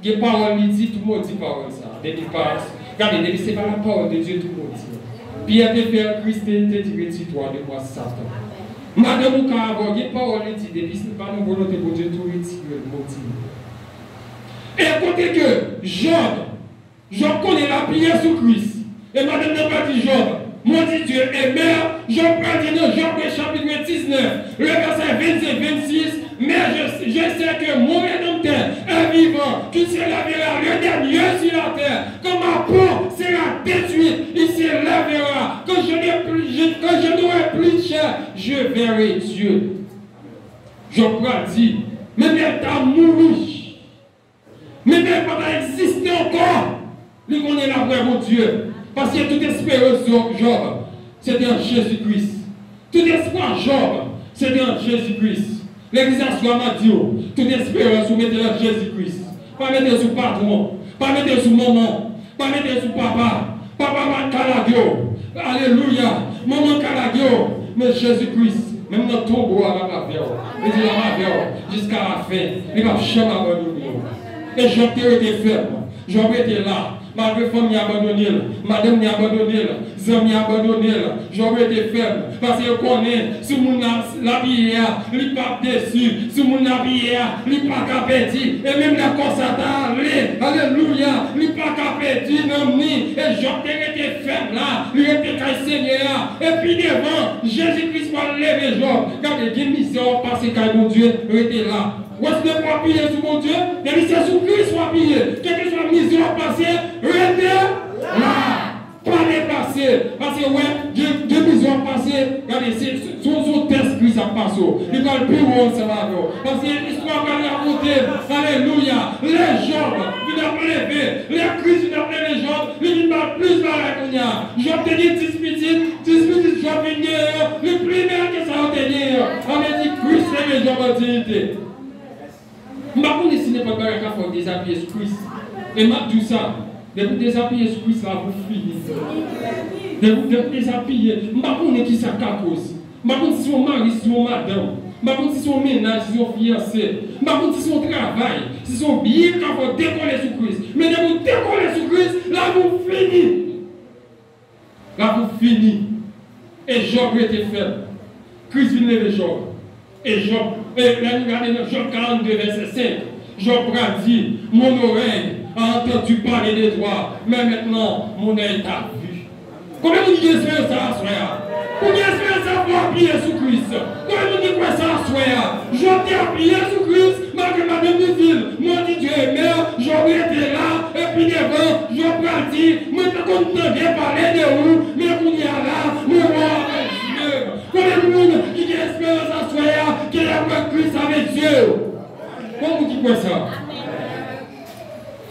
Gen parole li dit tout monde dit parole ça. Depuis pas. Regardez, depuis c'est pas la parole de Dieu tout le monde dit. Pierre te fait Christ te dit retire-toi de moi Satan. Madame ou ka avoir gen parole li dit depuis c'est pas nous volonté pour Dieu tout retire le mot dit. Et côté que Job connaît la prière sur Christ. Et madame n'a pas dit Job. Maudit Dieu et mère, je prends dans Job chapitre 19, le verset 25-26, mais je sais que mon Rédempteur est vivant, qui s'élèvera le dernier sur la terre, quand ma peau sera détruite, il s'élèvera, quand je n'aurai plus cher, je verrai Dieu. Je prends dit, mais elle t'a mouru, mais elle pas existé encore, lui connaît la vraie mon Dieu. Parce que toute espérance de Job, c'était en Jésus-Christ. Tout espoir Job, c'était en Jésus-Christ. L'église a soi m'a dit, toute espérance, vous mettez en Jésus-Christ. Pas mettre sur patron, pas mettre sur maman, pas mettre sur papa, papa Calagio. Alléluia, maman Calagio, mais Jésus-Christ, même dans ton bois, la mavère, il dit la mavère, jusqu'à la fin, il va jamais abandonner. Et Job était ferme, Job était là. Ma femme m'a abandonné, madame m'a abandonné, zami m'a abandonné, j'aurais été ferme. Parce que connaît, si mon habillé, il pas déçu, si mon habillé, il pas capéti, et même la consata, alléluia, il pas capéti, non ni, et j'aurais été ferme là, il était qu'à Seigneur, et puis devant, Jésus-Christ va lever Job, car les missions passées qu'à mon Dieu, il était là. Où est-ce que vous appuyer sur mon Dieu? Les missions sur Christ sont appuyées. Quelle que soit la mission passée, restez là. Pas déplacer. Parce que, ouais, deux missions passées, regardez, c'est son test Christ a passé. Il va le plus haut, ça va. Parce que l'histoire va la raconter. Alléluia. Les gens, il a levé. Les Christ, il a levé les gens. Il va plus par la cognard. Job te dit 10 petites, Job venir. Le plus bien que ça va tenir. On a dit Christ, c'est les gens en dignité. Je ne sais pas si pas de faut désappuyer sur Christ. Et je dis ça. De vous désappuyer sur Christ, là, vous finissez. De vous désappuyer. Je ne sais pas qui ça cause. Je ne sais pas si c'est son mari, si c'est son madame. Je ne sais pas si c'est son ménage, si c'est son fiancé. Je ne sais pas si c'est son travail, si c'est son billet qu'il faut décoller sur Christ. Mais de vous décoller sur Christ, là, vous finissez. Là, vous finissez. Et Job était faible. Christ vient lever Job. Et Job, là nous regardons dans Job 42, verset 5. Job a dit, mon oreille a entendu parler de toi, mais maintenant mon œil t'a vu. Combien vous dites ça, frère? Combien ça pour appuyer sur Christ? Combien vous dites ça, frère? Job t'ai appuyé sur Christ, malgré ma demi-ville. Moi, dit Dieu est mère, Job était là, et puis devant, Job a dit, moi, je content de parler de vous, mais vous n'y a là, moi, Dieu. Combien de monde qui a espérance à soi, qui a Christ avec Dieu? Comment vous dites quoi ça?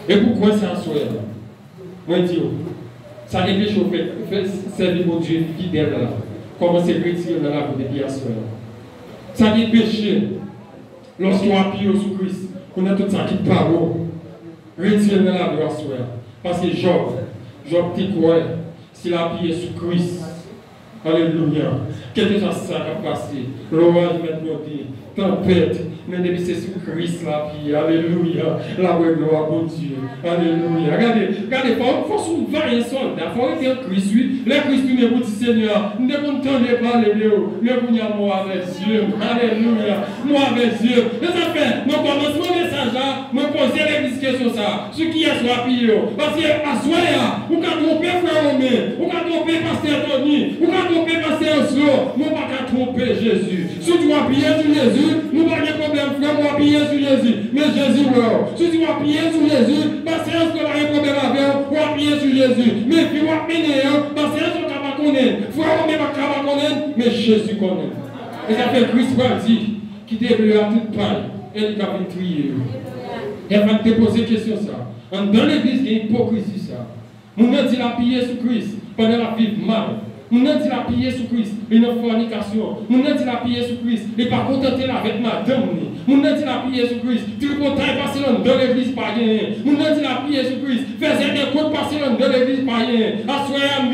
Et pourquoi ça à soi? Moi, je dis, ça n'est pas chauffé, servir mon Dieu fidèle là. Comment c'est retirer dans la vie de à soi? Ça n'est péché. Lorsqu'on appuie sur Christ, on a tout ça qui parle. Retirer dans la vie à soi. Parce que Job dit quoi? S'il a appuyé sur Christ, alléluia. Quel que soit ça qui a passé, l'orage maintenant dit, tempête, mais depuis c'est sur Christ la vie, alléluia. La gloire pour Dieu, alléluia. Regardez, il faut se voir un soldat, il faut être en Christ, oui. Le Christ nous est pour Seigneur, nous ne pouvons pas parler de vous, mais vous n'y a moi avec Dieu, alléluia. Moi avec Dieu. Et ça fait, mon commencement message là, me poser l'église question ça, ce qui est soit pire, parce que à soi, ou quand on peut frère Romain, ou quand on peut passer Tony, ou quand on peut passer Oslo, nous ne pouvons pas tromper Jésus. Si tu vas appuyer sur Jésus, nous ne pouvons pas de problème, frère, nous appuyer sur Jésus. Mais Jésus, si tu vas appuyer sur Jésus, parce que nous avons un problème avec vous, ou appuyer sur Jésus. Mais puis vous appuyez, parce que nous ne pas connaître. Frère, on ne va pas connaître, mais Jésus connaît. Et ça fait Christ va dire, qui développe à toute paille, et il va venir trier. Et va te poser question ça. Dans l'église, il y a une hypocrisie ça. Nous avons dit appuyer sur Christ pendant la vie mal. Nous avons dit appuyer sur Christ, il y a une fornication. Nous avons dit appuyer sur Christ, il n'est pas contenté avec madame. Nous avons dit appuyer sur Christ, tu ne peux pas passer dans l'église par rien. Nous avons dit appuyer sur Christ, faisait des comptes passer dans l'église par rien. Assoyez un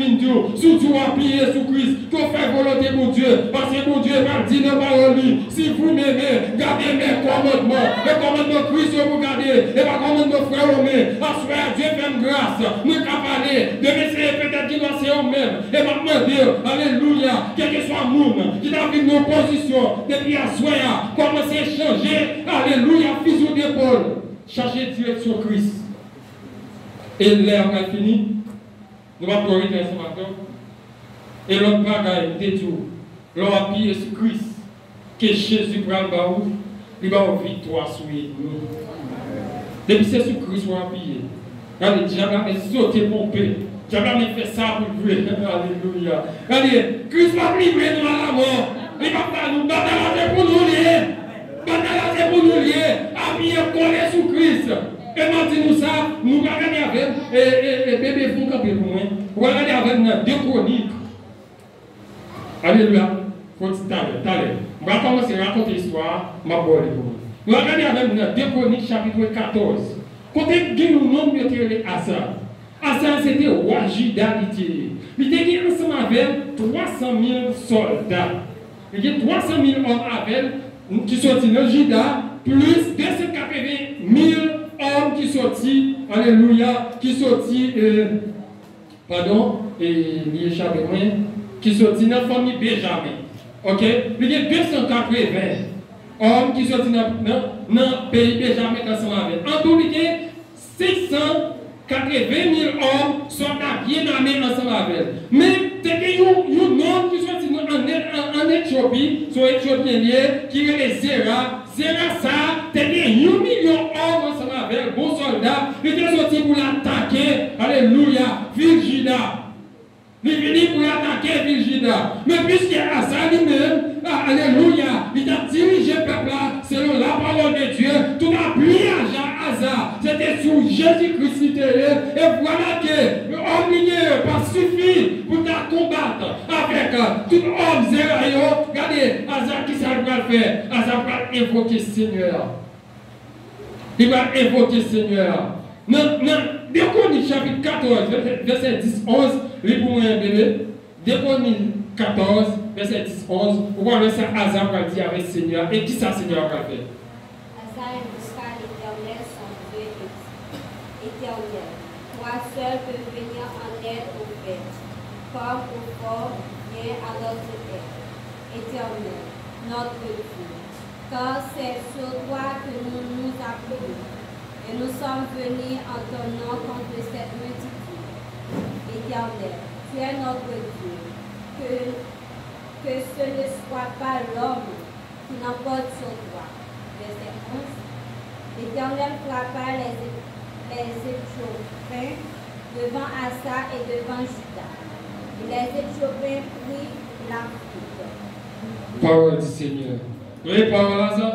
surtout appuyer sur Christ, qu'on fait volonté pour Dieu. Parce que mon Dieu va dire dans la parole, si vous m'aimez, gardez mes commandements. Les commandements Christ, vous gardez, et pas commandements frère Romain. Assoyez, Dieu fait une grâce. Nous avons parlé de m'essayer peut-être qu'il va se même. Et maintenant, alléluia, quel que soit le monde qui a vu nos positions depuis à soya, commencez à changer, alléluia, fuseau d'épaule, changer direction Christ. Et l'air a fini, nous allons pleurer dans ce matin. Et l'autre bagaille, détour, l'on appuie sur Christ, que Jésus prend le baou, il va avoir victoire sur nous. Depuis c'est sur Christ qu'on appuie. Regardez, diable a sauté pompé. Diable a fait ça pour lui. Alléluia. Regardez, Christ va livrer nous à la mort. Il va pas nous batailler pour nous lier. Batailler pour nous lier. Appuyer, coller sur Christ. Et maintenant, nous ça, nous regardons avec, et bébé, vous campez pour moi. Vous regardez avec nous, 2 Chroniques. Alléluia. Faut que tu t'allais. On va commencer à raconter l'histoire, ma bonne pour vous. Nous regardons avec nous, 2 Chroniques, chapitre 14. Quand il nous nomme de Asa. Asa, c'était roi Juda. Il était ensemble avec 300 000 soldats. Il y a 300 000 hommes avec qui sont dans Juda, plus 280 000 hommes qui sont, alléluia, qui sont, pardon, qui sont dans la famille Benjamin. Ok? Il y a 280 hommes qui sont dans le pays Benjamin ensemble avec. En tout, il y a 680 000 hommes sont bien armés ensemble avec. Mais il y a un homme qui sont en Éthiopie, sont Éthiopiens qui est les Zéra. Zéra ça, il y a 1 million d'hommes ensemble avec, bons soldats, ils sont sortis pour l'attaquer, alléluia, ville Juda. Il est venu pour attaquer Virginia. Mais puisque Asa lui-même, alléluia, il a dirigé le peuple là, selon la parole de Dieu, tout a plié à Asa. C'était sur Jésus-Christ. Et voilà que l'homme pas suffi pour te combattre avec tout homme zéro. Regardez, Asa qui ça va faire? Asa va invoquer le Seigneur. Il va invoquer le Seigneur. Non, Déconis chapitre 14, verset 10-11, les pour un bébé. Déconis 14, verset 10-11, vous voyez ça, Asa va dire avec le Seigneur. Et qui ça, Seigneur va faire? Asa invoqua l'Éternel, son Dieu éternel. Toi seul peux venir en aide aux bêtes, comme au fort bien à notre Éternel, notre Dieu, car c'est sur toi que nous nous appuyons, et nous sommes venus en ton nom contre cette multitude. Éternel, tu es notre Dieu, que ce ne soit pas l'homme qui n'emporte sur toi. Verset 11. L'Éternel frappa les Éthiopiens devant Asa et devant Juda. Et les Éthiopiens prirent la fuite. Parole du Seigneur. Vous voyez parole à ça?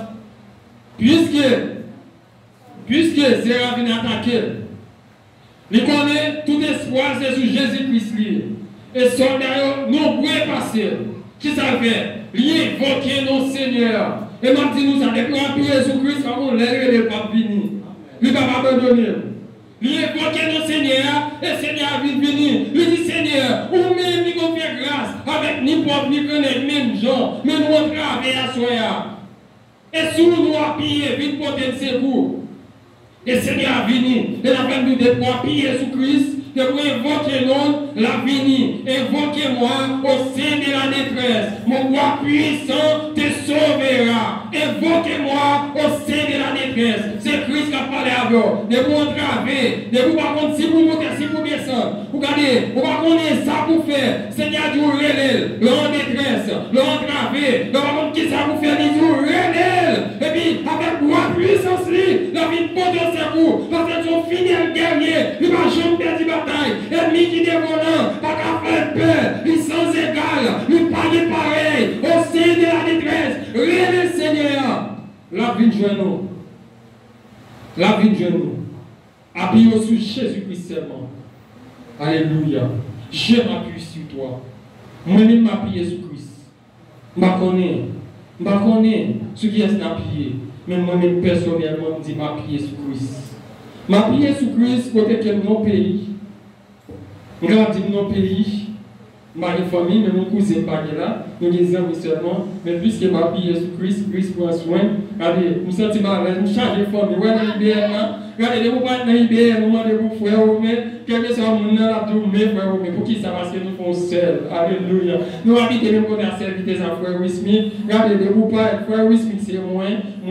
Puisque Zéra vient attaquer, il connaît tout espoir, c'est sur Jésus-Christ. Et soldats, nombreux passés. Qui ça fait? Il invoque nos Seigneur. Et m'a dit nous ça, depuis qu'on Jésus-Christ, on l'air le pape vini. Il ne va pas abandonner. Il invoque nos Seigneur, et Seigneur vient venir. Il dit Seigneur, ou même il nous fait grâce, avec ni pauvre, ni connaître, même gens, mais nous on travaille à soi. Et si nous appuyons, vite porter le secours. Et Seigneur vini, et la peine nous de appuyer sur Christ, que vous invoquez nous, la vini, invoquez-moi au sein de la détresse. Mon roi puissant te sauvera. Invoquez-moi au sein de la détresse. C'est Christ qui a parlé à vous. De vous entraver, de vous par contre, si vous montez, si vous descendez, vous regardez, vous par contre, ça pour faire. Seigneur dit, vous relève, l'en détresse, l'en entravé, l'en par contre, qui ça vous fait, dit, vous relève. Et puis, avec roi puissance, la vie de votre secours, parce que son fidèle guerrier, il va jamais perdre bataille. Ennemi qui dévorant, pas qu'à faire peur, il sans égal, il pas de pareil, au sein de la détresse. Relève Seigneur, la vie de genou, la vie de genou, appuyez sur Jésus-Christ seulement. Alléluia. Je m'appuie sur toi. Moi-même m'appuie sur Christ. Je connais ce qui est appuyé. Mais moi-même personnellement, je dis m'appuyer sur Christ. M'appuyer sur Christ côté quel mon pays. Je dis mon pays. Ma famille, mais mon cousin pas là. Nous avons des amis seulement. Mais puisque m'appuyer sur Christ, Christ prend soin. Regardez, je me sens mal à l'aise. Je charge de famille. Regardez, vous pas dans l'IBM, vous demandez pour frère ou mais quelque chose mon nom a tout mais frère ou mais pour qui ça parce que nous faisons seul. Alléluia. Nous habitons même qu'on a servi des frères Wismith. Regardez, vous pas frère Wismith c'est moi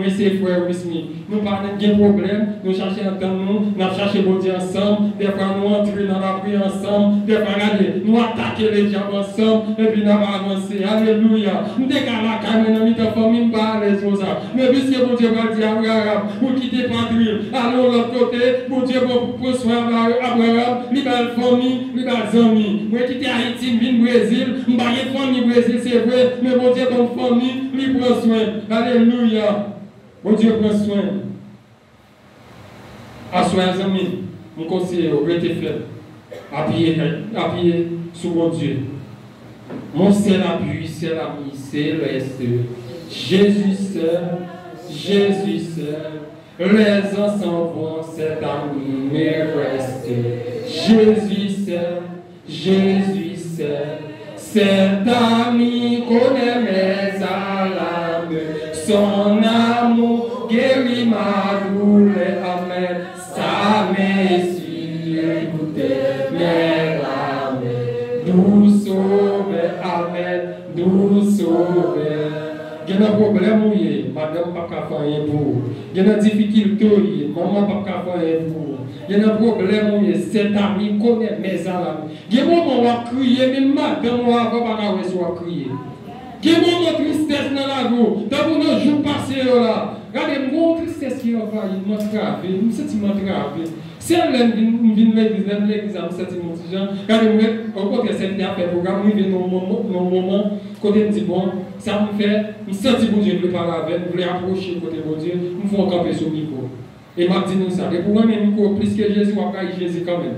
c'est frère Wismith. Nous parlons de problème, nous cherchons entendre nous cherchons bon Dieu ensemble, des fois nous entrons dans la prière ensemble, des fois regardez, nous attaquons les diables ensemble et puis nous allons avancer. Alléluia. Nous décalons la caméra, nous avons famille pas les choses. Mais puisque bon Dieu va dire Abraham, pour quitter patrie, allons de l'autre côté, bon Dieu pour soigner Abraham, il va la famille, il va les amis. Moi qui quitte Haïti, je viens au Brésil, je ne vais pas famille Brésil, c'est vrai, mais bon Dieu comme famille, il prend soin. Alléluia. Bon Dieu prend soin. À soi, les amis, mon conseiller, restez fait. Appuyez sur mon Dieu. Mon seul appui, c'est l'ami, c'est le Jésus seul, Jésus seul. Les ans s'en vont, cet ami mais reste. Jésus seul, Jésus seul. Cet ami connaît mes alarmes. Son amour guérit ma douleur. Amen. Sa messie écoutez mes larmes. Nous sauver, amen. Nous sauver. Il y a un problème, madame pas qu'à faire rien pour. Il y a une difficulté, maman pas qu'à faire rien pour. Il y a un problème, cet ami connaît mes alarmes. Il y a un moment où on va crier, mais madame, on va pas crier. Il y a un moment de tristesse dans la vie. Dans nos jours passés, là. Regardez, mon tristesse qui envahit, mon travé, mon sentiment travé. Si elle vient l'église, je me sens mon petit Jean. Regardez, au contraire, c'est un fait programme, je viens dans mon moment, côté me dit bon, ça me fait, je me sens mon Dieu, je veux parler avec, je veux approcher côté mon Dieu, je veux camper sur le micro. Et m'a dit nous ça. Et pour moi, même micro, plus que Jésus, on va Jésus quand même.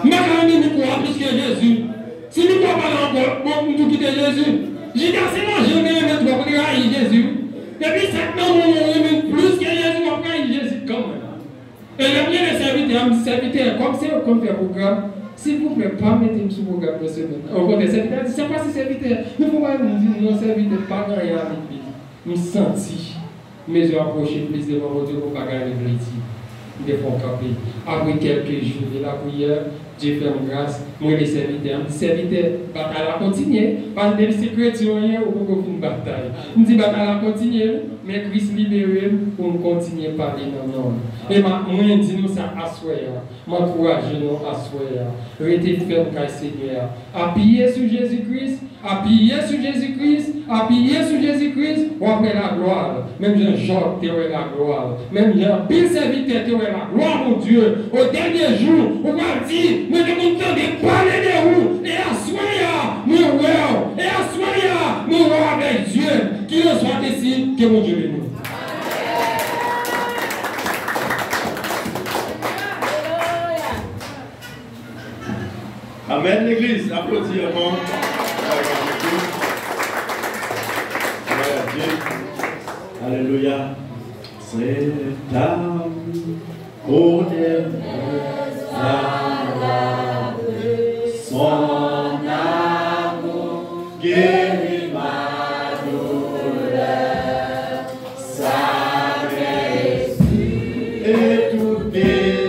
Je vais micro plus que Jésus. Si nous ne pouvons pas encore, bon, nous quitter Jésus. J'ai dit, c'est moi, je vais mettre pour haïr Jésus. Et puis, maintenant, on plus que Jésus, on va haïr Jésus quand même. Et le bien des serviteurs, comme c'est comme fait programme, s'il vous plaît, pas mettez-moi sur le programme de semaine. Au côté serviteur, c'est pas si serviteur. Nous ne pouvons pas nous dire, non, serviteur, pas gagner avec lui. Nous sentis, mais je approche plus devant votre Dieu pour pas gagner avec lui. nous devons camper. Après quelques jours de la prière, Dieu fait une grâce, moi les serviteurs, la bataille a continué, parce que c'est chrétien, on peut faire une bataille. On dit bataille a continué, mais Christ libéré pour nous continuer à parler dans le nom. Et moi, je dis nous ça à soi, m'encourage nous à soi, restez ferme car Seigneur, appuyez sur Jésus-Christ, appuyez sur Jésus-Christ, appuyez sur Jésus-Christ, ou après la gloire. Même Jean-Jacques, tu aurais la gloire. Même Jean-Pierre serviteur, tu aurais la gloire, mon Dieu. Au dernier jour, on va dire, nous devons parler de vous, et à soi, nous et à soi, nous avec Dieu, qui ne soit ici, que mon Dieu bénisse. Amen, l'église, applaudissements. Alléluia. C'est un bonheur son amour guérit ma douleur, sa grâce et tout est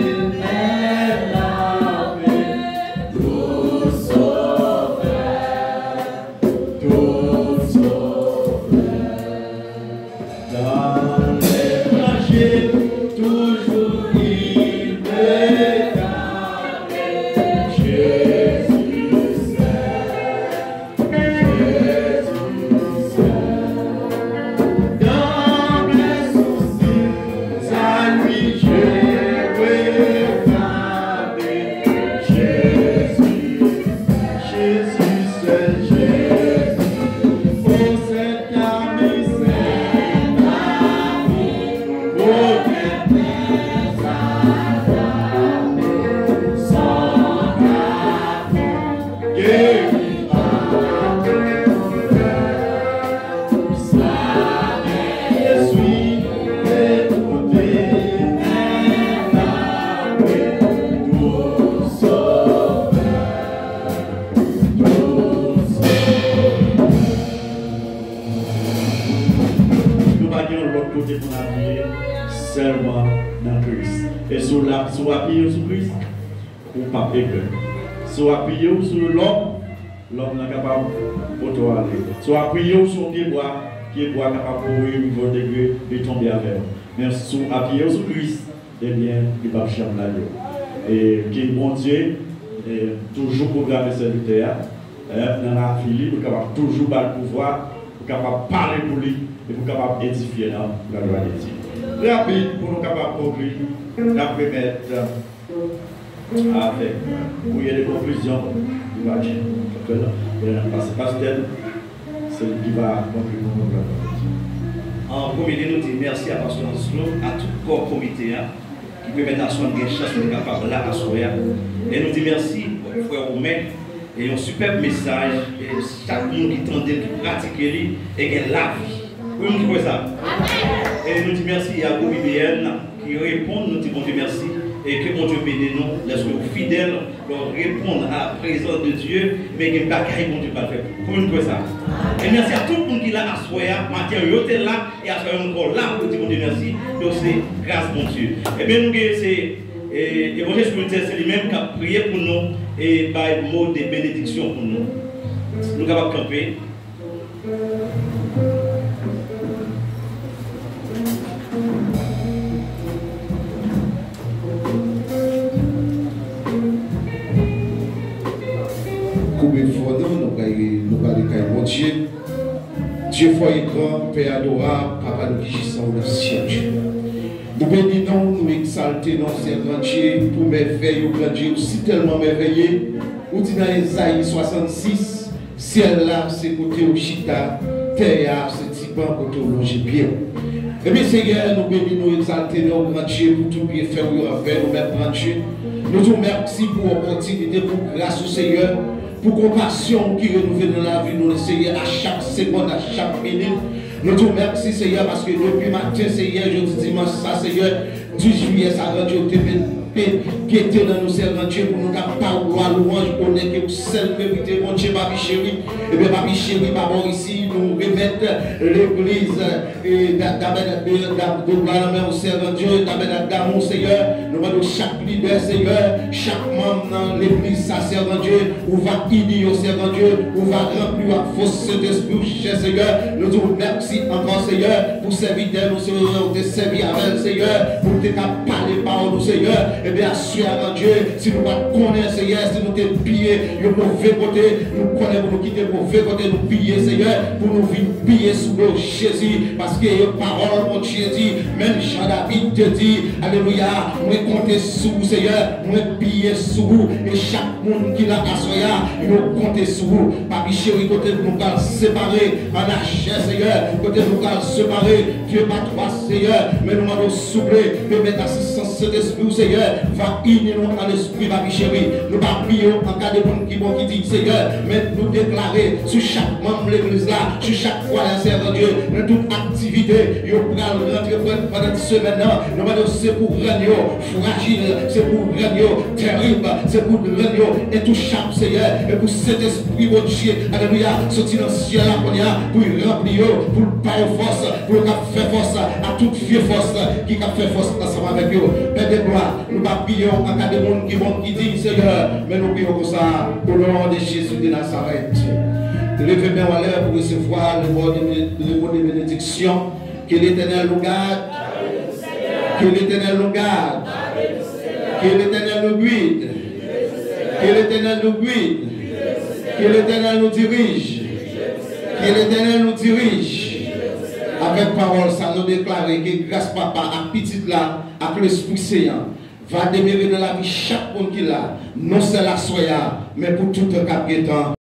lavé, tout sauveur, dans les planchers, toujours il me garde, Jésus c'est, dans mes soucis, à lui je regarde, Jésus c'est Jésus, oh c'est ami, seulement dans Christ. Et sur appuyer sur Christ, ou pas peur. Sur appuyer sur l'homme n'est capable de toi aller. Sur appuyer sur pied bois capable de courir au niveau degré de tomber avec. Mais sur appuyer sur Christ, eh bien, il va chercher la vie. Et qui bon Dieu, toujours programmer serviteur, dans la fille, pour capable toujours avoir le pouvoir, pour capable parler pour lui, et pour capable édifier dans la loi de Dieu. Rapide pour nous capables de conclure, la première avec où il y a des conclusions du match. C'est lui qui va conclure nous. En premier lieu, nous disons merci à Pasteur Anslo, à tout le corps comité qui permet d'asseoir une chance de capable là à soir. Et nous disons merci aux frères Romain et un superbe message et chaque monde qui tente qui pratique et qui a la vie. Oui, nous disons ça. Et nous disons merci à Goubi BN qui répond, nous disons Dieu merci et que mon Dieu bénisse nous, laisse nous fidèles pour répondre à la présence de Dieu, mais que bagaille mon Dieu pas faire. Comment nous disons ça? Et merci à tout le monde qui l'a assoyé, matin, il est là et assoyé encore là pour dire mon Dieu merci. Donc c'est grâce mon Dieu. Et bien nous c'est l'évangile spirituel, c'est lui-même qui a prié pour nous et par le mot de bénédiction pour nous. Nous sommes capables de camper. Dieu foi grand, Père adorable, Papa nous qui gisons dans le ciel. Nous bénissons, nous exaltons, Seigneur grand Dieu, pour merveille, au grand Dieu, aussi tellement merveilleux. Nous disons dans Isaïe 66, ciel là, c'est côté au chita, terre, c'est typan côté au logis bien. Et bien, Seigneur, nous bénissons, nous exaltons, grand Dieu, pour tout bien faire, nous faire, nous mettre grand Dieu. Nous te remercions pour l'opportunité, pour grâce au Seigneur. Pour compassion qui renouvelle dans la vie, nous, Seigneur, à chaque seconde, à chaque minute. Nous te remercions, Seigneur, parce que depuis matin, Seigneur, jeudi, dimanche, ça, Seigneur, 10 juillet, ça rend Dieu guetter dans nos servants Dieu, pour nous capables gloire, louange, honneur, que vous seul méritez, mon Dieu, papi chéri. Et bien, papi chéri, maman, ici, nous remettre l'église et de gloire au servant Dieu, dans mon Seigneur, nous demandons chaque leader, Seigneur, chaque membre dans l'église, ça, servant Dieu, où va unir au servant Dieu, où va remplir la force de l'esprit, cher Seigneur. Nous disons merci encore, Seigneur, pour servir nous, Seigneur, de servir avec Seigneur, pour te parler par nous, Seigneur. Et bien, assurément, Dieu, si nous ne connaissons, Seigneur, si nous te piller, le mauvais côté, nous connaissons pour nous quitter le mauvais côté, nous piller, Seigneur, pour nous venir piller sous le Jésus, parce que les paroles, mon Jésus, même Jean-David te dit, alléluia, nous comptons sous vous, Seigneur, nous piller sous vous, et chaque monde qui l'a assoyé, nous comptons sous vous. Papi chéri, côté nous allons séparer en chair, Seigneur, côté nous allons séparer, Dieu pas toi, Seigneur, mais nous allons soupler, mais mettre assistance de l'esprit, Seigneur, va unir nous dans l'esprit, papi chéri, nous pas prier en cas de monde qui dit, Seigneur, mais nous déclarer sur chaque membre de l'église là, sur chaque fois, servant Dieu, dans toute activité, nous allons rentrer pendant cette semaine là, nous allons c'est pour rendre fragile, c'est pour rendre terrible, c'est pour rendre intouchable, Seigneur, et pour cet esprit, mon Dieu, alléluia, sortir dans le ciel là, pour remplir, pour pas force, pour faire force à toute vieille force qui a fait force ensemble avec eux. Père de gloire, nous ne prions en cas de monde qui dit, Seigneur, mais nous prions comme ça, au nom de Jésus de Nazareth. Levez-moi en l'air pour recevoir le mot de bénédiction. Que l'Éternel nous garde. Que l'Éternel nous garde. Que l'Éternel nous guide. Que l'Éternel nous guide. Que l'Éternel nous dirige. Que l'Éternel nous dirige. Avec parole, ça nous déclare que grâce papa à petit là, avec l'Esprit Saint, va demeurer dans la vie chaque monde qui l'a, non c'est la soya, mais pour tout un cap temps.